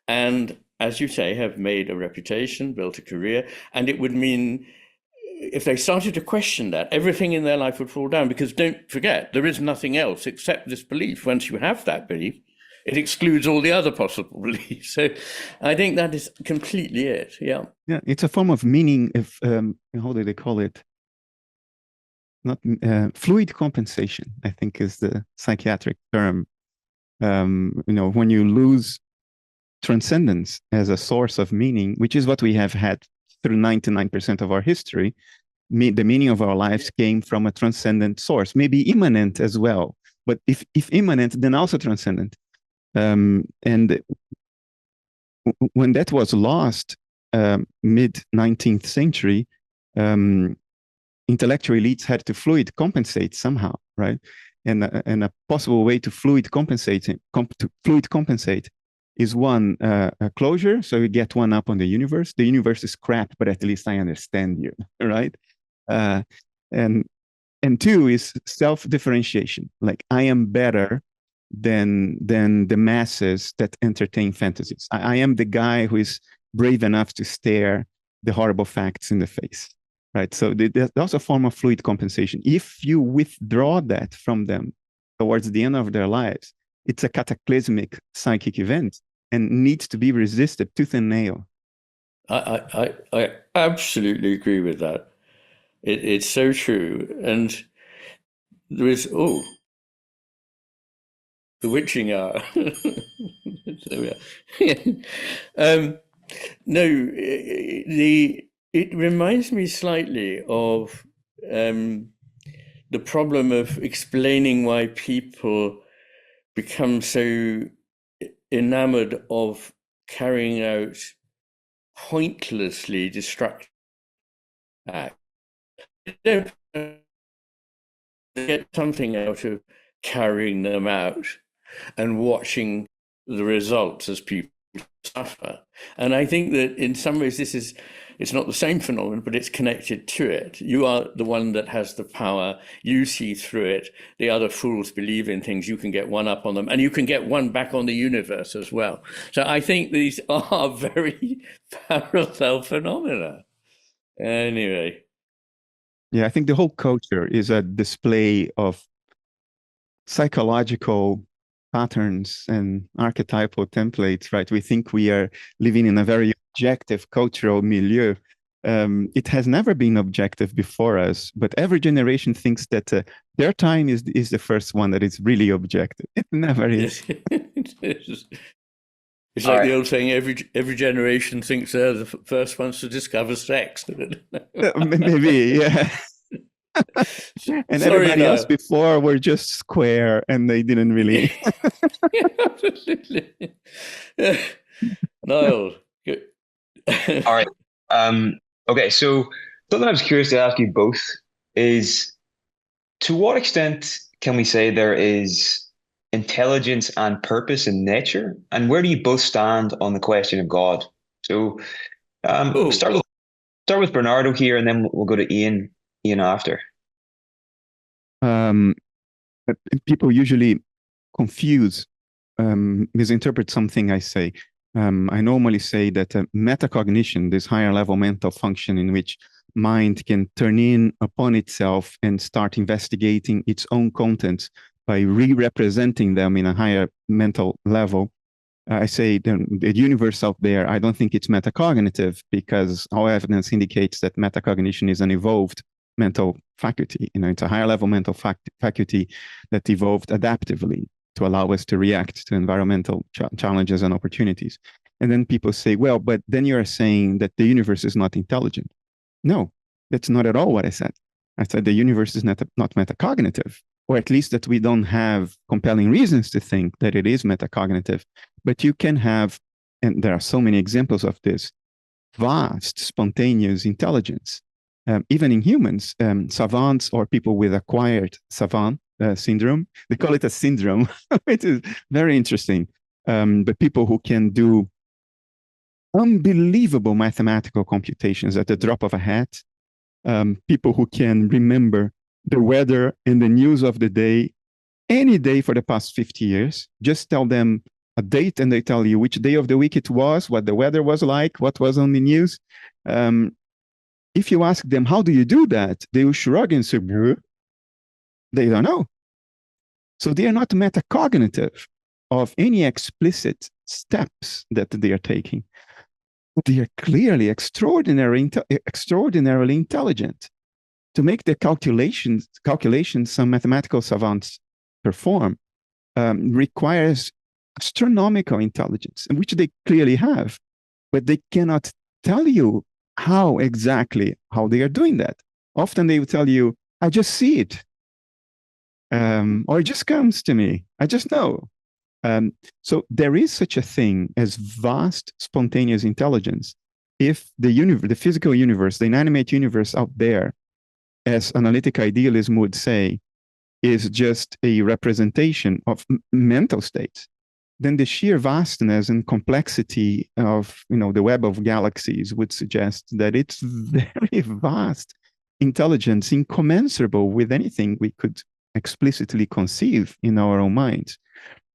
And as you say, have made a reputation, built a career. And it would mean if they started to question that, everything in their life would fall down, because don't forget, there is nothing else except this belief. Once you have that belief, it excludes all the other possible beliefs. So I think that is completely it. Yeah. Yeah. It's a form of meaning. If how do they call it? Not fluid compensation, I think, is the psychiatric term. When you lose transcendence as a source of meaning, which is what we have had through 99% of our history, the meaning of our lives came from a transcendent source, maybe immanent as well. But if immanent, then also transcendent. And when that was lost, mid-19th century, intellectual elites had to fluid compensate somehow, right? And a possible way to fluid compensate is one, a closure. So you get one up on the universe. The universe is crap, but at least I understand you, right? And two is self-differentiation. Like, I am better than the masses that entertain fantasies. I am the guy who is brave enough to stare the horrible facts in the face, right? So that's a form of fluid compensation. If you withdraw that from them towards the end of their lives, it's a cataclysmic psychic event and needs to be resisted tooth and nail. I absolutely agree with that. It's so true. And there is, the witching hour. There we are. No, it reminds me slightly of the problem of explaining why people become so enamored of carrying out pointlessly destructive acts. They don't get something out of carrying them out and watching the results as people suffer. And I think that in some ways it's not the same phenomenon, but it's connected to it. You are the one that has the power. You see through it. The other fools believe in things. You can get one up on them, and you can get one back on the universe as well. So I think these are very parallel phenomena. Anyway. Yeah, I think the whole culture is a display of psychological patterns and archetypal templates, right? We think we are living in a very objective cultural milieu. It has never been objective before us, but every generation thinks that their time is the first one that is really objective. It never is. It's like the old saying, every generation thinks they're the first ones to discover sex. Maybe, yeah. And everybody else before were just square, and they didn't really. Absolutely. Niall. Good. All right. Okay, so something I was curious to ask you both is, to what extent can we say there is intelligence and purpose in nature, and where do you both stand on the question of God? So start with Bernardo here, and then we'll go to Iain after. um, people usually confuse, misinterpret something I say. I normally say that metacognition, this higher level mental function in which mind can turn in upon itself and start investigating its own contents by re-representing them in a higher mental level. I say the universe out there, I don't think it's metacognitive because all evidence indicates that metacognition is an evolved mental faculty. It's a higher level mental faculty that evolved adaptively to allow us to react to environmental challenges and opportunities. And then people say, well, but then you're saying that the universe is not intelligent. No, that's not at all what I said. I said the universe is not metacognitive, or at least that we don't have compelling reasons to think that it is metacognitive. But you can have, and there are so many examples of this, vast spontaneous intelligence. Even in humans, savants or people with acquired savant syndrome, they call it a syndrome, which is very interesting. But people who can do unbelievable mathematical computations at the drop of a hat, people who can remember the weather and the news of the day, any day for the past 50 years, just tell them a date and they tell you which day of the week it was, what the weather was like, what was on the news. If you ask them, how do you do that? They will shrug and say, they don't know. So they are not metacognitive of any explicit steps that they are taking. But they are clearly extraordinarily intelligent. To make the calculations some mathematical savants perform requires astronomical intelligence, which they clearly have, but they cannot tell you how they are doing that. Often they will tell you, I just see it, or it just comes to me. I just know. So there is such a thing as vast spontaneous intelligence. If the physical universe, the inanimate universe out there, as analytic idealism would say, is just a representation of mental states, then the sheer vastness and complexity of the web of galaxies would suggest that it's very vast intelligence, incommensurable with anything we could explicitly conceive in our own minds.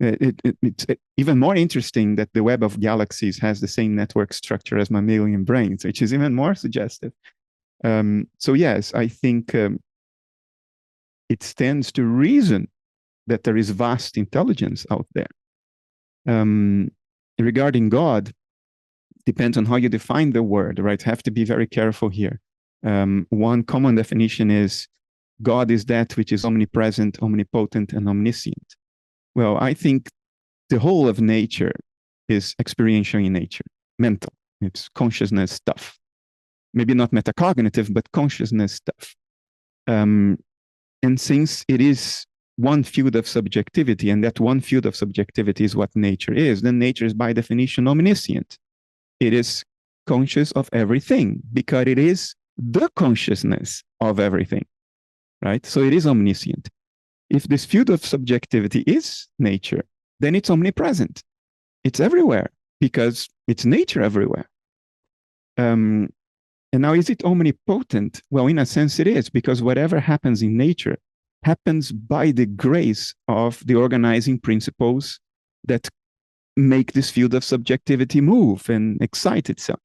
It's even more interesting that the web of galaxies has the same network structure as mammalian brains, which is even more suggestive. So yes, I think it stands to reason that there is vast intelligence out there. Regarding God, depends on how you define the word, right? Have to be very careful here. One common definition is God is that which is omnipresent, omnipotent, and omniscient. Well, I think the whole of nature is experiential in nature, mental. It's consciousness stuff. Maybe not metacognitive, but consciousness stuff. And since it is one field of subjectivity, and that one field of subjectivity is what nature is, then nature is by definition omniscient. It is conscious of everything because it is the consciousness of everything, right? So it is omniscient. If this field of subjectivity is nature, then it's omnipresent. It's everywhere because it's nature everywhere. And now, is it omnipotent? Well, in a sense, it is, because whatever happens in nature happens by the grace of the organizing principles that make this field of subjectivity move and excite itself.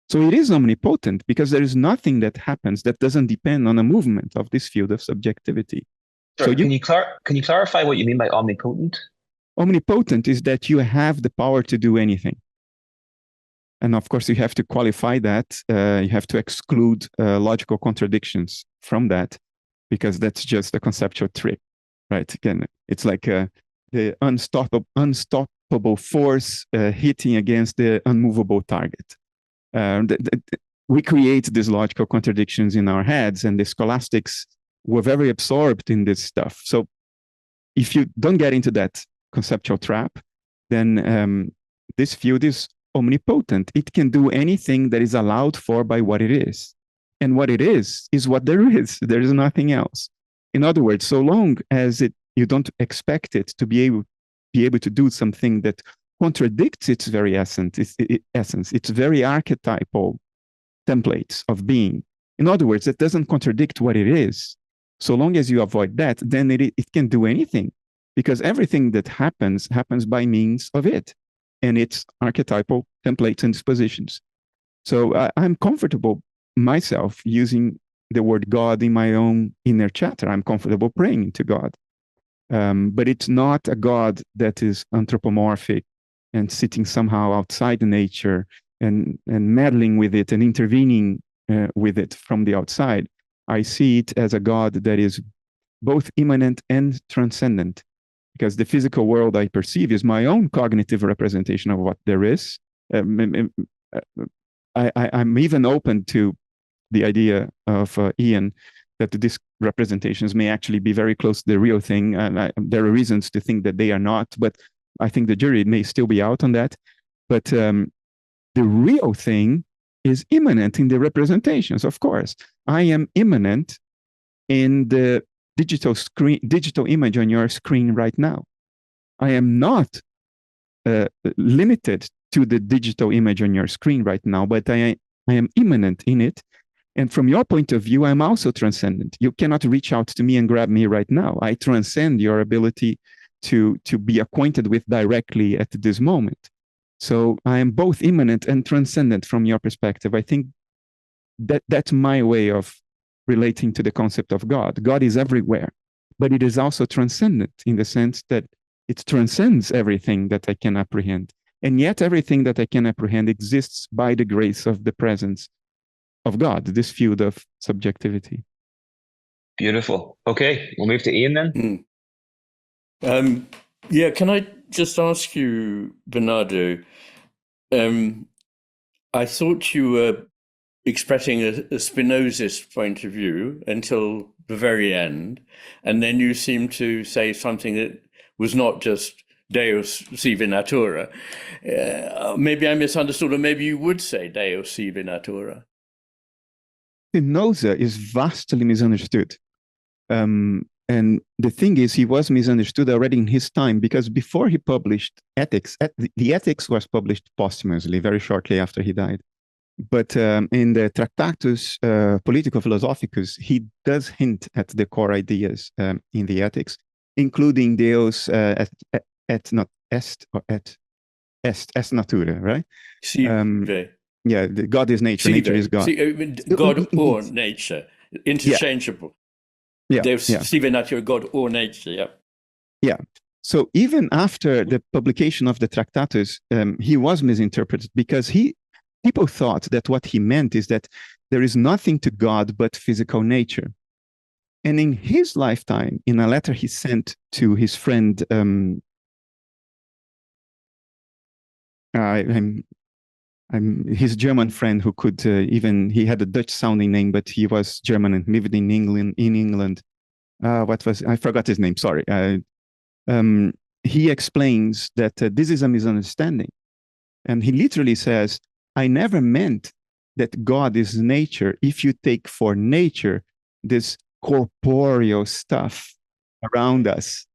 So it is omnipotent because there is nothing that happens that doesn't depend on a movement of this field of subjectivity. Sorry, can you clarify what you mean by omnipotent? Omnipotent is that you have the power to do anything. And of course, you have to qualify that. You have to exclude logical contradictions from that, because that's just a conceptual trick, right? Again, it's like the unstoppable force hitting against the unmovable target. We create these logical contradictions in our heads, and the scholastics were very absorbed in this stuff. So if you don't get into that conceptual trap, then this field is omnipotent. It can do anything that is allowed for by what it is. And what it is what there is. There is nothing else. In other words, so long as you don't expect it to be able to do something that contradicts its very essence, its very archetypal templates of being. In other words, it doesn't contradict what it is. So long as you avoid that, then it can do anything, because everything that happens by means of it and its archetypal templates and dispositions. So I'm comfortable myself using the word God in my own inner chatter. I'm comfortable praying to God. But it's not a God that is anthropomorphic and sitting somehow outside nature and meddling with it and intervening with it from the outside. I see it as a God that is both immanent and transcendent, because the physical world I perceive is my own cognitive representation of what there is. I'm even open to the idea of Iain that these representations may actually be very close to the real thing. There are reasons to think that they are not, but I think the jury may still be out on that. But the real thing is immanent in the representations, of course. I am immanent in the digital image on your screen right now. I am not limited to the digital image on your screen right now, but I am immanent in it. And from your point of view, I'm also transcendent. You cannot reach out to me and grab me right now. I transcend your ability to be acquainted with directly at this moment. So I am both immanent and transcendent from your perspective. I think that's my way of relating to the concept of God. God is everywhere, but it is also transcendent in the sense that it transcends everything that I can apprehend. And yet everything that I can apprehend exists by the grace of the presence of God, this field of subjectivity. Beautiful. Okay, we'll move to Iain then. Yeah, can I just ask you, Bernardo, I thought you were expressing a Spinozist point of view until the very end, and then you seemed to say something that was not just Deus sive natura. Maybe I misunderstood, or maybe you would say Deus sive natura. Spinoza is vastly misunderstood. And the thing is, he was misunderstood already in his time, because before he published Ethics, the Ethics was published posthumously, very shortly after he died. But in the Tractatus Politico-Philosophicus, he does hint at the core ideas in the Ethics, including Deus et natura, right? Yeah, God is nature, nature is God. God or nature, interchangeable. Deus sive natura, God or nature, Yeah. So even after the publication of the Tractatus, he was misinterpreted, because people thought that what he meant is that there is nothing to God but physical nature. And in his lifetime, in a letter he sent to his friend, his German friend who could he had a Dutch sounding name, but he was German and lived in England. I forgot his name, sorry. He explains that this is a misunderstanding. And he literally says, I never meant that God is nature if you take for nature this corporeal stuff around us.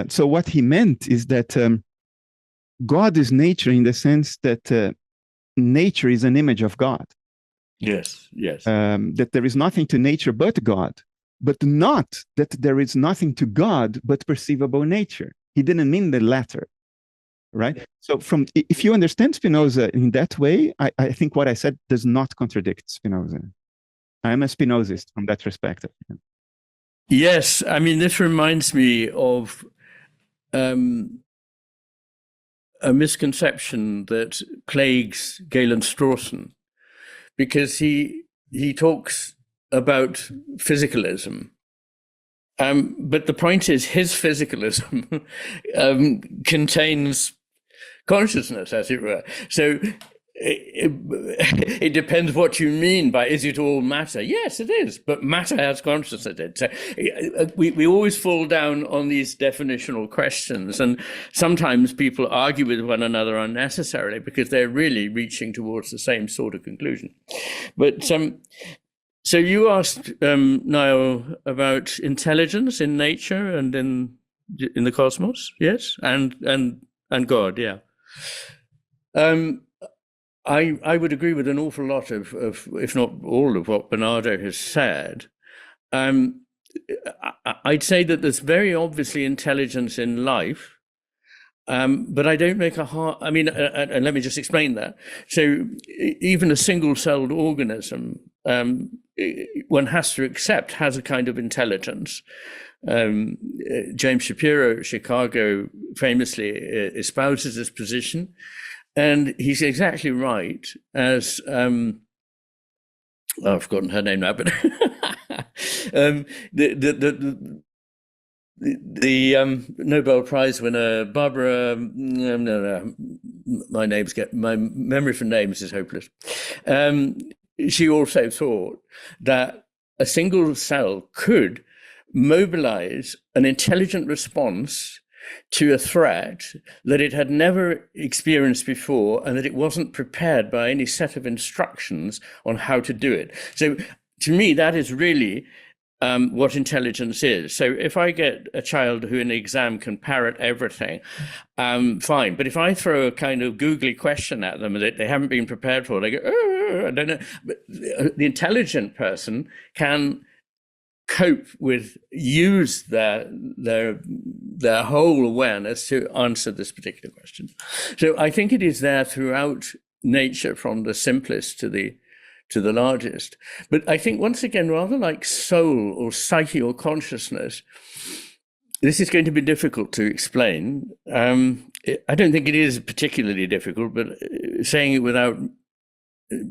So what he meant is that God is nature in the sense that nature is an image of God. Yes. That there is nothing to nature but God, but not that there is nothing to God but perceivable nature. He didn't mean the latter, right? So if you understand Spinoza in that way, I think what I said does not contradict Spinoza. I am a Spinozist from that perspective. Yes, I mean, this reminds me of a misconception that plagues Galen Strawson, because he talks about physicalism. But the point is, his physicalism contains consciousness, as it were. So it depends what you mean by, is it all matter? Yes, it is, but matter has consciousness in it. So we always fall down on these definitional questions, and sometimes people argue with one another unnecessarily because they're really reaching towards the same sort of conclusion. But so you asked, Niall, about intelligence in nature and in the cosmos, yes, and God, yeah. I would agree with an awful lot of if not all of what Bernardo has said. I'd say that there's very obviously intelligence in life. But I don't make and let me just explain that. So even a single-celled organism, one has to accept, has a kind of intelligence. James Shapiro at Chicago famously espouses this position, and he's exactly right, as I've forgotten her name now, but the Nobel Prize winner Barbara, my memory for names is hopeless. She also thought that a single cell could mobilize an intelligent response to a threat that it had never experienced before, and that it wasn't prepared by any set of instructions on how to do it. So to me, that is really what intelligence is. So if I get a child who in the exam can parrot everything, fine. But if I throw a kind of googly question at them that they haven't been prepared for, they go, oh, I don't know. But the intelligent person can cope with, use their whole awareness to answer this particular question. So I think it is there throughout nature, from the simplest to the largest. But I think, once again, rather like soul or psyche or consciousness, this is going to be difficult to explain. I don't think it is particularly difficult, but saying it without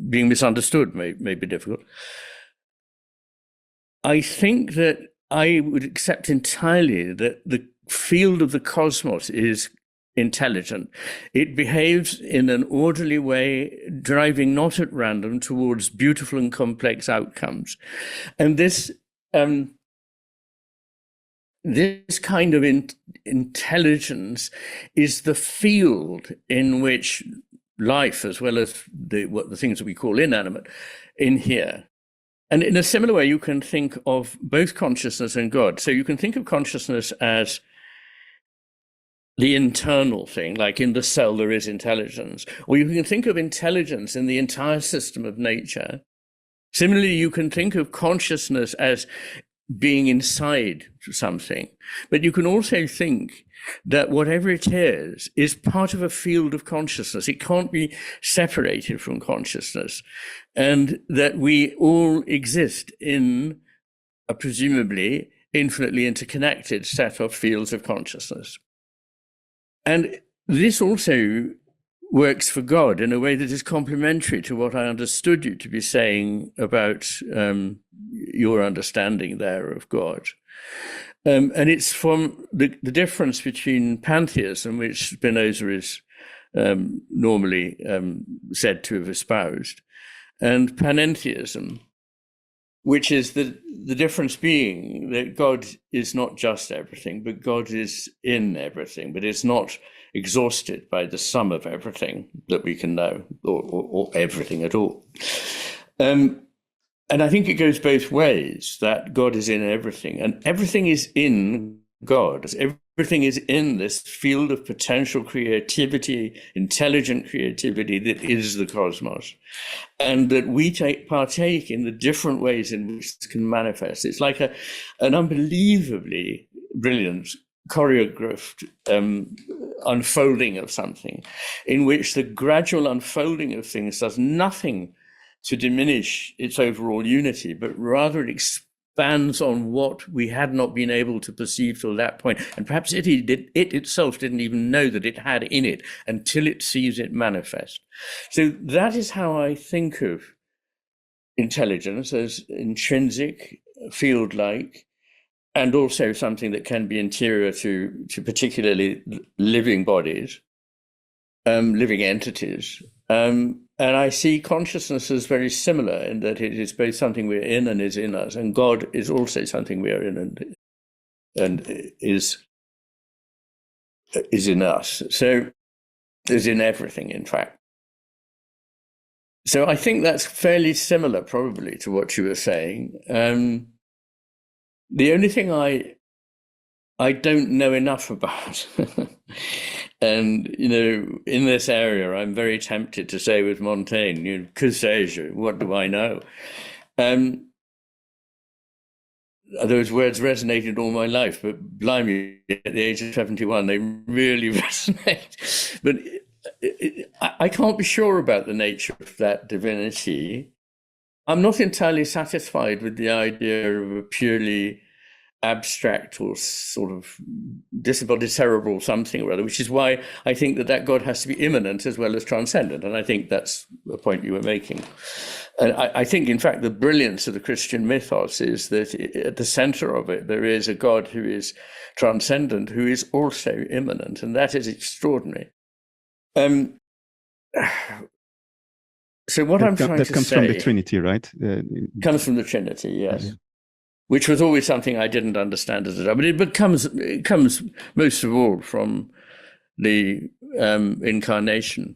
being misunderstood may be difficult. I think that I would accept entirely that the field of the cosmos is intelligent. It behaves in an orderly way, driving not at random towards beautiful and complex outcomes. And this kind of intelligence is the field in which life, as well as the things that we call inanimate, inhere. And in a similar way, you can think of both consciousness and God. So you can think of consciousness as the internal thing, like in the cell there is intelligence. Or you can think of intelligence in the entire system of nature. Similarly, you can think of consciousness as being inside something. But you can also think that whatever it is part of a field of consciousness. It can't be separated from consciousness. And that we all exist in a presumably infinitely interconnected set of fields of consciousness. And this also works for God in a way that is complementary to what I understood you to be saying about your understanding there of God. And it's from the difference between pantheism, which Spinoza is normally said to have espoused, and panentheism, which is the difference being that God is not just everything, but God is in everything, but it's not exhausted by the sum of everything that we can know, or everything at all. And I think it goes both ways, that God is in everything, and everything is in God. Everything is in this field of potential creativity, intelligent creativity that is the cosmos, and that we partake in the different ways in which it can manifest. It's like an unbelievably brilliant choreographed unfolding of something, in which the gradual unfolding of things does nothing to diminish its overall unity, but rather it expands on what we had not been able to perceive till that point. And perhaps it itself didn't even know that it had in it until it sees it manifest. So that is how I think of intelligence, as intrinsic, field-like, and also something that can be interior to particularly living bodies, living entities. And I see consciousness as very similar in that it is both something we're in and is in us, and God is also something we are in and is in us. So is in everything, in fact. So I think that's fairly similar, probably, to what you were saying. The only thing I don't know enough about, and, in this area, I'm very tempted to say with Montaigne, que sais-je, what do I know? those words resonated all my life, but blimey, at the age of 71, they really resonate. But I can't be sure about the nature of that divinity. I'm not entirely satisfied with the idea of a purely abstract or sort of disembodied cerebral something or other, which is why I think that God has to be immanent as well as transcendent. And I think that's the point you were making. And I think, in fact, the brilliance of the Christian mythos is that at the center of it, there is a God who is transcendent, who is also immanent. And that is extraordinary. So what I'm trying to say... That comes from the Trinity, right? Comes from the Trinity, yes. Which was always something I didn't understand as a child. But it comes most of all from the incarnation,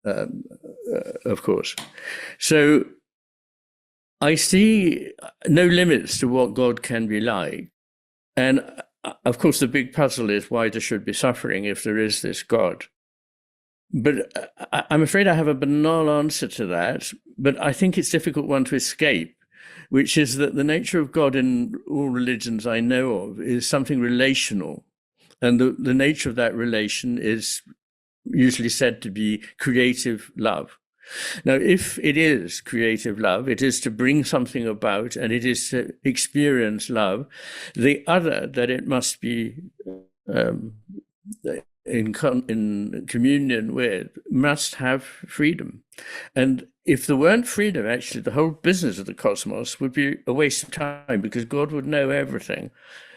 of course. So I see no limits to what God can be like. And of course, the big puzzle is why there should be suffering if there is this God. But I'm afraid I have a banal answer to that, but I think it's a difficult one to escape, which is that the nature of God in all religions I know of is something relational. And the nature of that relation is usually said to be creative love. Now, if it is creative love, it is to bring something about and it is to experience love. The other, that it must be in communion with, must have freedom. And if there weren't freedom, actually, the whole business of the cosmos would be a waste of time, because God would know everything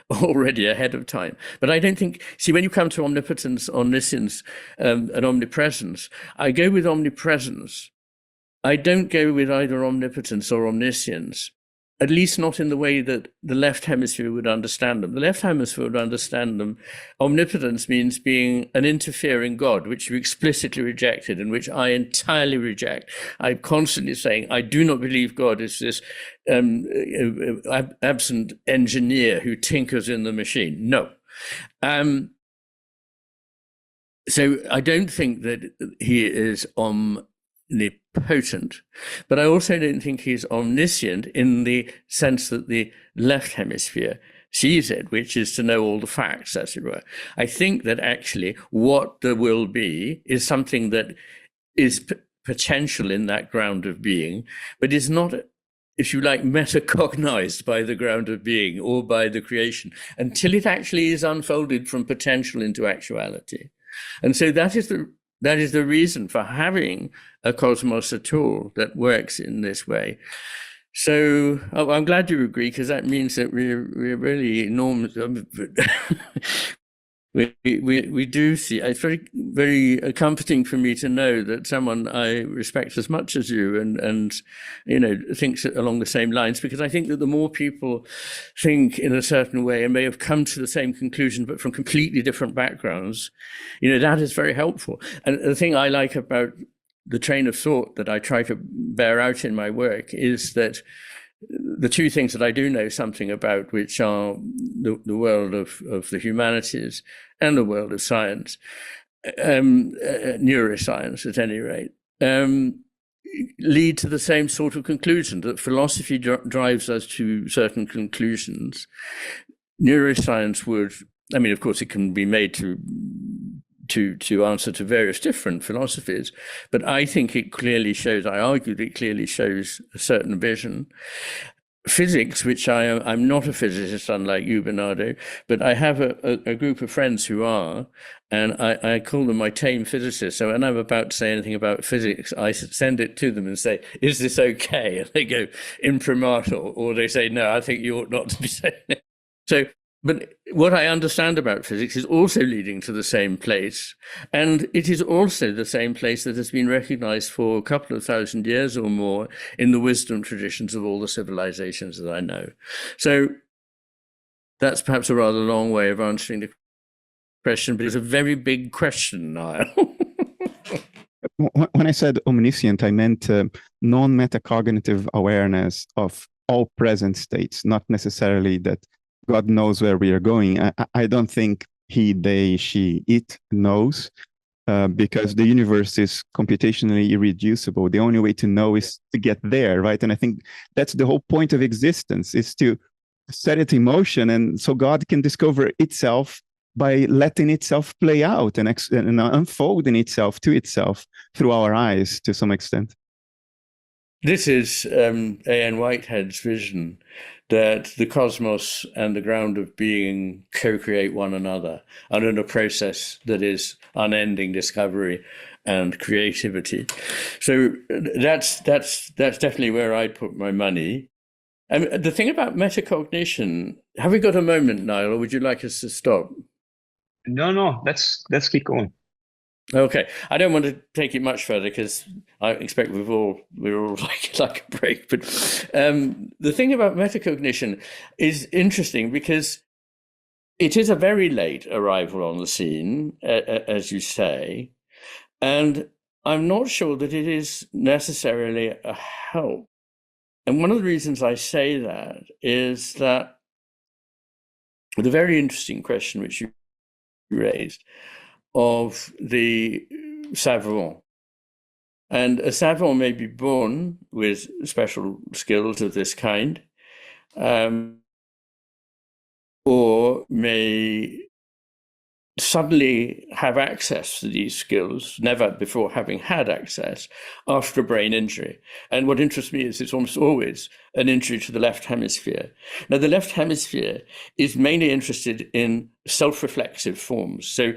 already ahead of time. But I don't think, see, when you come to omnipotence, omniscience, and omnipresence, I go with omnipresence. I don't go with either omnipotence or omniscience, at least not in the way that the left hemisphere would understand them. The left hemisphere would understand them. Omnipotence means being an interfering God, which you explicitly rejected and which I entirely reject. I'm constantly saying, I do not believe God is this absent engineer who tinkers in the machine. No. So I don't think that he is omnipotent, but I also don't think he's omniscient in the sense that the left hemisphere sees it, which is to know all the facts, as it were. I think that actually what there will be is something that is potential in that ground of being, but is not, if you like, metacognized by the ground of being or by the creation until it actually is unfolded from potential into actuality. And so that is the reason for having a cosmos at all that works in this way. So I'm glad you agree, because that means that we're really enormous. We do see. It's very, very comforting for me to know that someone I respect as much as you and thinks along the same lines, because I think that the more people think in a certain way and may have come to the same conclusion but from completely different backgrounds, that is very helpful. And the thing I like about the train of thought that I try to bear out in my work is that the two things that I do know something about, which are the world of the humanities and the world of science, neuroscience at any rate, lead to the same sort of conclusion, that philosophy drives us to certain conclusions. Neuroscience would, of course, it can be made to answer to various different philosophies, but I think it clearly shows, I argue that it clearly shows a certain vision. Physics, which I'm not a physicist, unlike you, Bernardo, but I have a group of friends who are, and I call them my tame physicists. So when I'm about to say anything about physics, I send it to them and say, is this okay? And they go, imprimatur, or they say, no, I think you ought not to be saying it. So, but what I understand about physics is also leading to the same place. And it is also the same place that has been recognized for a couple of thousand years or more in the wisdom traditions of all the civilizations that I know. So that's perhaps a rather long way of answering the question, but it's a very big question, Niall. When I said omniscient, I meant non-metacognitive awareness of all present states, not necessarily that God knows where we are going. I don't think he, they, she, it knows, because the universe is computationally irreducible. The only way to know is to get there, right? And I think that's the whole point of existence, is to set it in motion, and so God can discover itself by letting itself play out and unfolding itself to itself through our eyes to some extent. This is A.N. Whitehead's vision that the cosmos and the ground of being co-create one another, and in a process that is unending discovery and creativity. So that's definitely where I'd put my money. And the thing about metacognition, have we got a moment, Niall, or would you like us to stop? No, let's keep going. Okay, I don't want to take it much further because I expect we're all like a break. But the thing about metacognition is interesting because it is a very late arrival on the scene, as you say, and I'm not sure that it is necessarily a help. And one of the reasons I say that is that the very interesting question which you raised of the savant. And a savant may be born with special skills of this kind, or may suddenly have access to these skills, never before having had access, after a brain injury. And what interests me is it's almost always an injury to the left hemisphere. Now, the left hemisphere is mainly interested in self-reflexive forms. So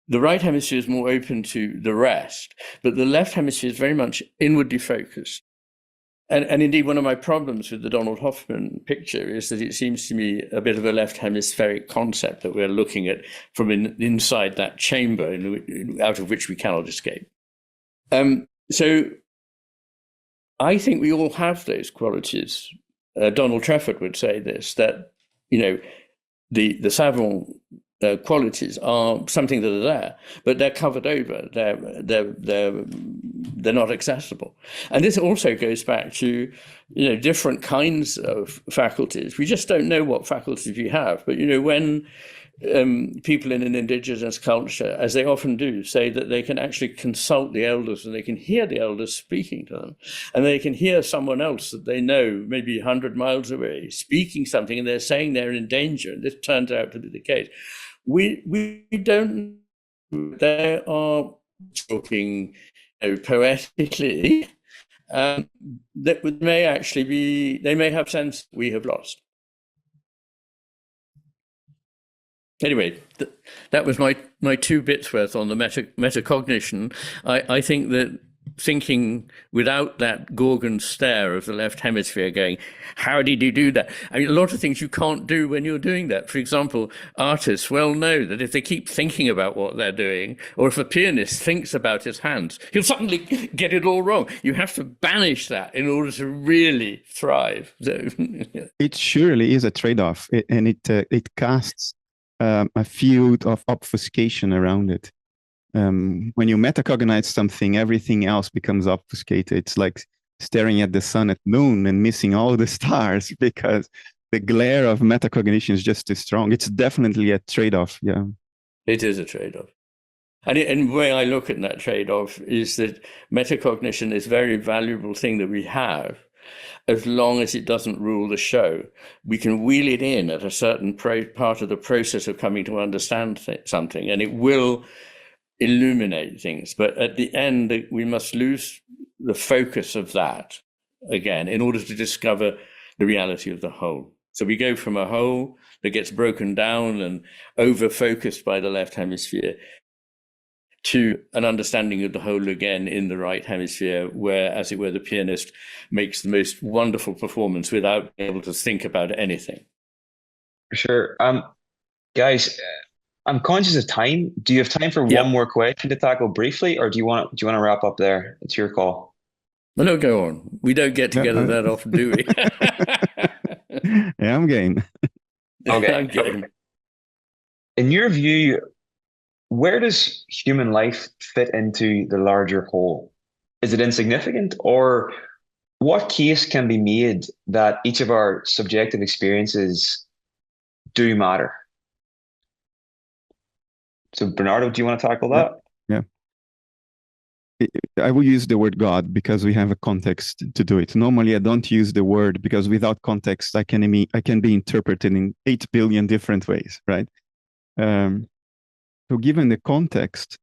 the right hemisphere is more open to the rest, but the left hemisphere is very much inwardly focused. And indeed, one of my problems with the Donald Hoffman picture is that it seems to me a bit of a left hemispheric concept that we're looking at from inside that chamber out of which we cannot escape. So I think we all have those qualities. Donald Trefford would say this, that, the savant qualities are something that are there, but they're covered over. They're not accessible. And this also goes back to different kinds of faculties. We just don't know what faculties we have. But when people in an indigenous culture, as they often do, say that they can actually consult the elders and they can hear the elders speaking to them, and they can hear someone else that they know maybe 100 miles away speaking something, and they're saying they're in danger, and this turns out to be the case. We don't. They are talking poetically. That may actually be. They may have sense we have lost. Anyway, that was my 2 bits worth on the metacognition. I think that thinking without that Gorgon stare of the left hemisphere going, how did you do that? I mean, a lot of things you can't do when you're doing that. For example, artists well know that if they keep thinking about what they're doing, or if a pianist thinks about his hands, he'll suddenly get it all wrong. You have to banish that in order to really thrive. It surely is a trade-off, and it casts a field of obfuscation around it. When you metacognize something, everything else becomes obfuscated. It's like staring at the sun at noon and missing all the stars because the glare of metacognition is just too strong. It's definitely a trade-off. Yeah, it is a trade-off. And the way I look at that trade-off is that metacognition is a very valuable thing that we have, as long as it doesn't rule the show. We can wheel it in at a certain part of the process of coming to understand something, and it will illuminate things. But at the end, we must lose the focus of that again in order to discover the reality of the whole. So we go from a whole that gets broken down and over-focused by the left hemisphere to an understanding of the whole again in the right hemisphere, where, as it were, the pianist makes the most wonderful performance without being able to think about anything. For sure. Guys, I'm conscious of time. Do you have time for one more question to tackle briefly, or do you want to wrap up there? It's your call. No, go on. We don't get together that often, do we? Yeah, I'm game. Okay. I'm game. In your view, where does human life fit into the larger whole? Is it insignificant, or what case can be made that each of our subjective experiences do matter? So, Bernardo, do you want to tackle that? Yeah. I will use the word God because we have a context to do it. Normally, I don't use the word because without context, I can be interpreted in 8 billion different ways, right? So given the context,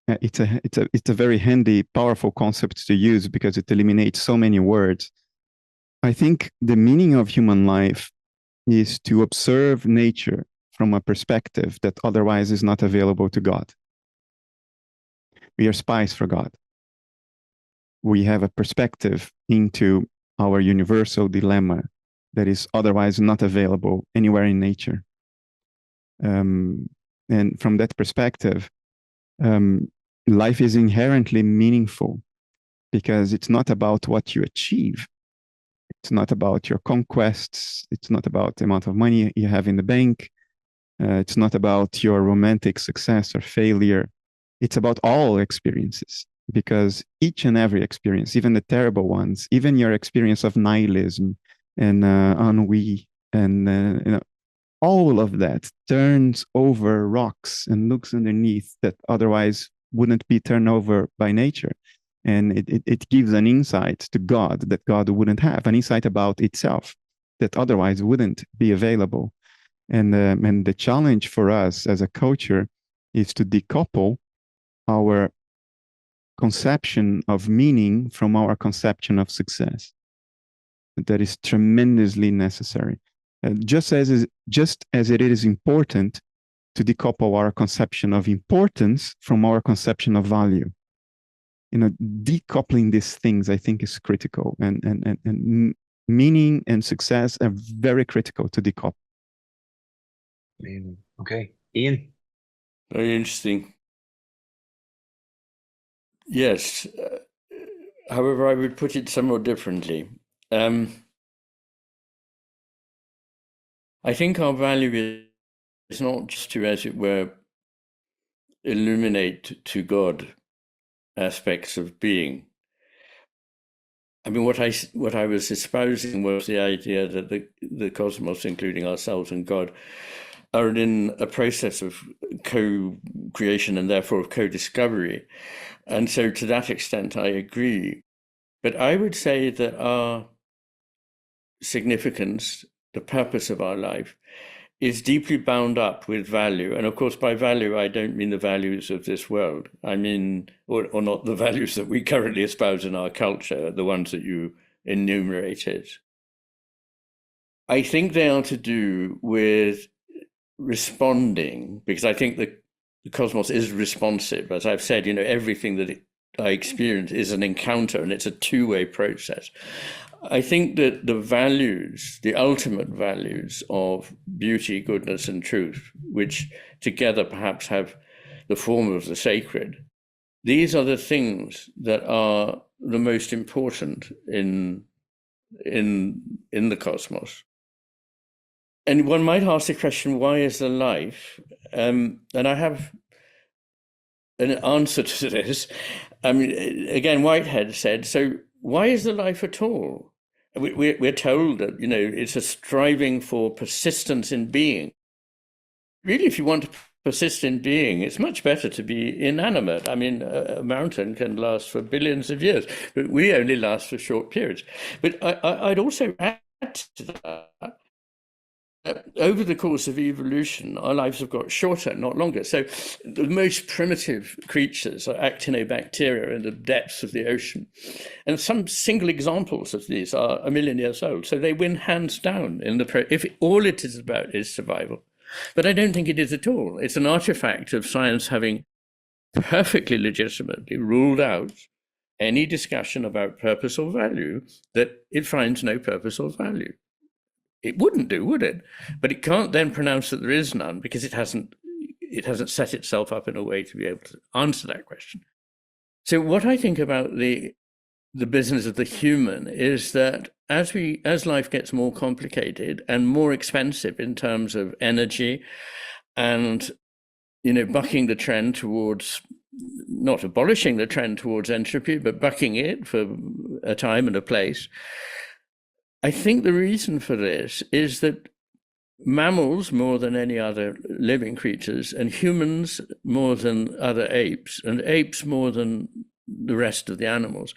it's a very handy, powerful concept to use because it eliminates so many words. I think the meaning of human life is to observe nature from a perspective that otherwise is not available to God. We are spies for God. We have a perspective into our universal dilemma that is otherwise not available anywhere in nature. And from that perspective, life is inherently meaningful because it's not about what you achieve. It's not about your conquests. It's not about the amount of money you have in the bank. It's not about your romantic success or failure. It's about all experiences, because each and every experience, even the terrible ones, even your experience of nihilism and ennui and all of that turns over rocks and looks underneath that otherwise wouldn't be turned over by nature. And it gives an insight to God that God wouldn't have, an insight about itself that otherwise wouldn't be available. And the challenge for us as a culture is to decouple our conception of meaning from our conception of success. That is tremendously necessary. Just as it is important to decouple our conception of importance from our conception of value. Decoupling these things, I think, is critical, and meaning and success are very critical to decouple. Amazing. Okay, Iain. Very interesting. Yes. However, I would put it somewhat differently. I think our value is not just to, as it were, illuminate to God aspects of being. I mean, what I was espousing was the idea that the cosmos, including ourselves and God, are in a process of co-creation and therefore of co-discovery. And so to that extent, I agree. But I would say that our significance, the purpose of our life, is deeply bound up with value. And of course, by value, I don't mean the values of this world. I mean, or not the values that we currently espouse in our culture, the ones that you enumerated. I think they are to do with responding, because I think the cosmos is responsive. As I've said, everything that I experience is an encounter, and it's a two-way process. I think that the values, the ultimate values of beauty, goodness, and truth, which together perhaps have the form of the sacred, these are the things that are the most important in the cosmos. And one might ask the question, why is there life? And I have an answer to this. I mean, again, Whitehead said, so why is there life at all? We're told that, it's a striving for persistence in being. Really, if you want to persist in being, it's much better to be inanimate. I mean, a mountain can last for billions of years, but we only last for short periods. But I'd also add to that, over the course of evolution, our lives have got shorter, not longer. So the most primitive creatures are actinobacteria in the depths of the ocean. And some single examples of these are 1 million years old. So they win hands down if all it is about is survival. But I don't think it is at all. It's an artifact of science having perfectly legitimately ruled out any discussion about purpose or value, that it finds no purpose or value. It wouldn't do, would it? But it can't then pronounce that there is none, because it hasn't set itself up in a way to be able to answer that question. So what I think about the business of the human is that as life gets more complicated and more expensive in terms of energy, and bucking the trend towards, not abolishing the trend towards entropy, but bucking it for a time and a place, I think the reason for this is that mammals, more than any other living creatures, and humans more than other apes, and apes more than the rest of the animals,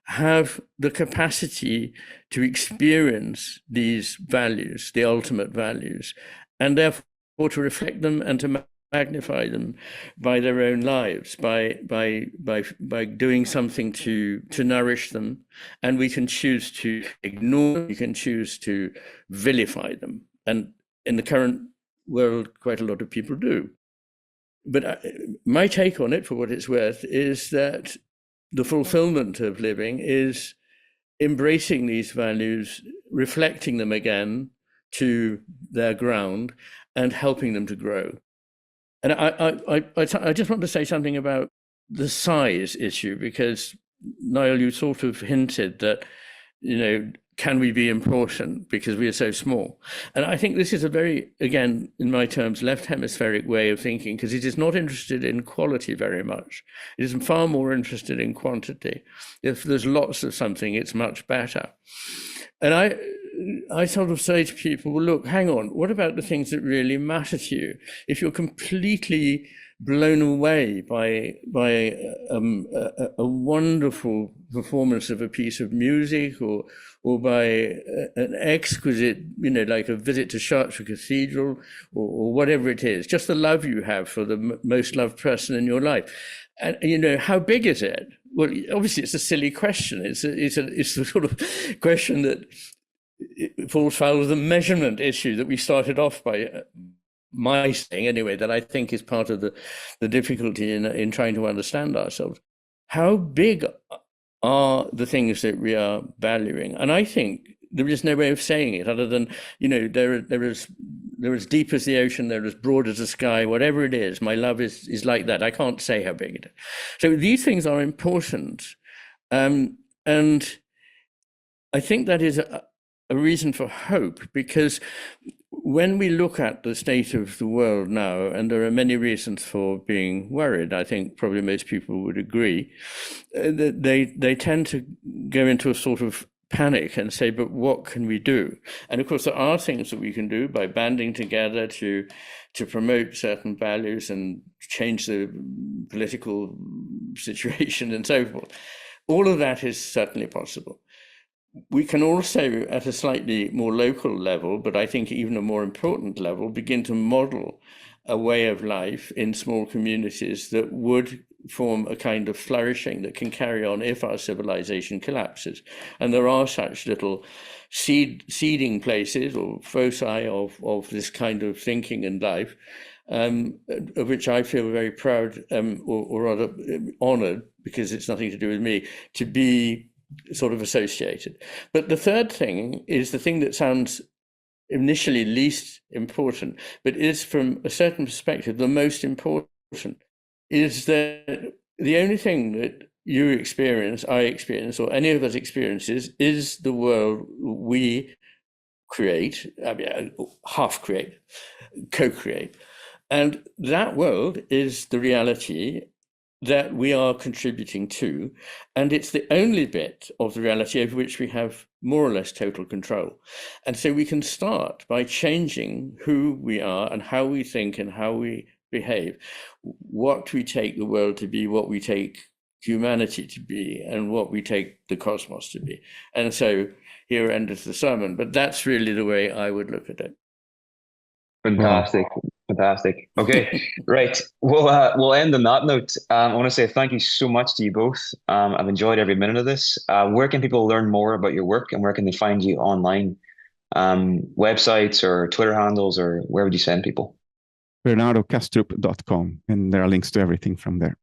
have the capacity to experience these values, the ultimate values, and therefore to reflect them and to magnify them by their own lives, by doing something to nourish them. And we can choose to ignore them, we can choose to vilify them. And in the current world, quite a lot of people do. But my take on it, for what it's worth, is that the fulfillment of living is embracing these values, reflecting them again to their ground, and helping them to grow. And I just want to say something about the size issue, because Niall, you sort of hinted that, can we be important because we are so small? And I think this is a very, again, in my terms, left hemispheric way of thinking, because it is not interested in quality very much. It is far more interested in quantity. If there's lots of something, it's much better. And I sort of say to people, well, look, hang on, what about the things that really matter to you? If you're completely blown away by a wonderful performance of a piece of music, or by an exquisite, like a visit to Chartres Cathedral, or whatever it is, just the love you have for the most loved person in your life. And, how big is it? Well, obviously it's a silly question. It's the sort of question that falls foul of the measurement issue that we started off by, my saying anyway, that I think is part of the difficulty in trying to understand ourselves. How big are the things that we are valuing? And I think there is no way of saying it other than, they're as deep as the ocean, they're as broad as the sky, whatever it is. My love is like that. I can't say how big it is. So these things are important. And I think that is a reason for hope, because when we look at the state of the world now, and there are many reasons for being worried, I think probably most people would agree, that they tend to go into a sort of panic and say, but what can we do? And of course, there are things that we can do by banding together to promote certain values and change the political situation and so forth. All of that is certainly possible. We can also, at a slightly more local level, but I think even a more important level, begin to model a way of life in small communities that would form a kind of flourishing that can carry on if our civilization collapses. And there are such little seeding places or foci of this kind of thinking and life, of which I feel very proud, or rather honored, because it's nothing to do with me, to be sort of associated. But the third thing is the thing that sounds initially least important, but is from a certain perspective the most important, is that the only thing that you experience, I experience, or any of us experiences is the world we create, half create, co-create. And that world is the reality that we are contributing to, and it's the only bit of the reality over which we have more or less total control. And so we can start by changing who we are and how we think and how we behave, what we take the world to be, what we take humanity to be, and what we take the cosmos to be. And so here endeth the sermon, but that's really the way I would look at it. Fantastic. Wow. Fantastic. Okay, right. We'll end on that note. I want to say thank you so much to you both. I've enjoyed every minute of this. Where can people learn more about your work, and where can they find you online? Websites or Twitter handles, or where would you send people? BernardoKastrup.com, and there are links to everything from there.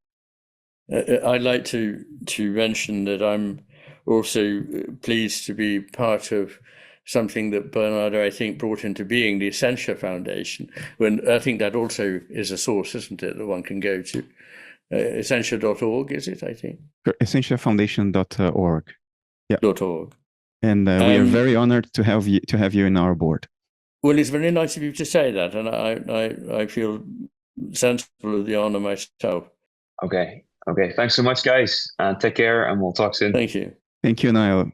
I'd like to mention that I'm also pleased to be part of something that Bernardo, I think, brought into being, the Essentia Foundation. When I think that also is a source, isn't it, that one can go to? Essentia.org, is it, I think? EssentiaFoundation.org. Yeah. .org. And we are very honored to have you in our board. Well, it's very nice of you to say that, and I feel sensible of the honor myself. Okay. Thanks so much, guys. Take care, and we'll talk soon. Thank you. Thank you, Niall.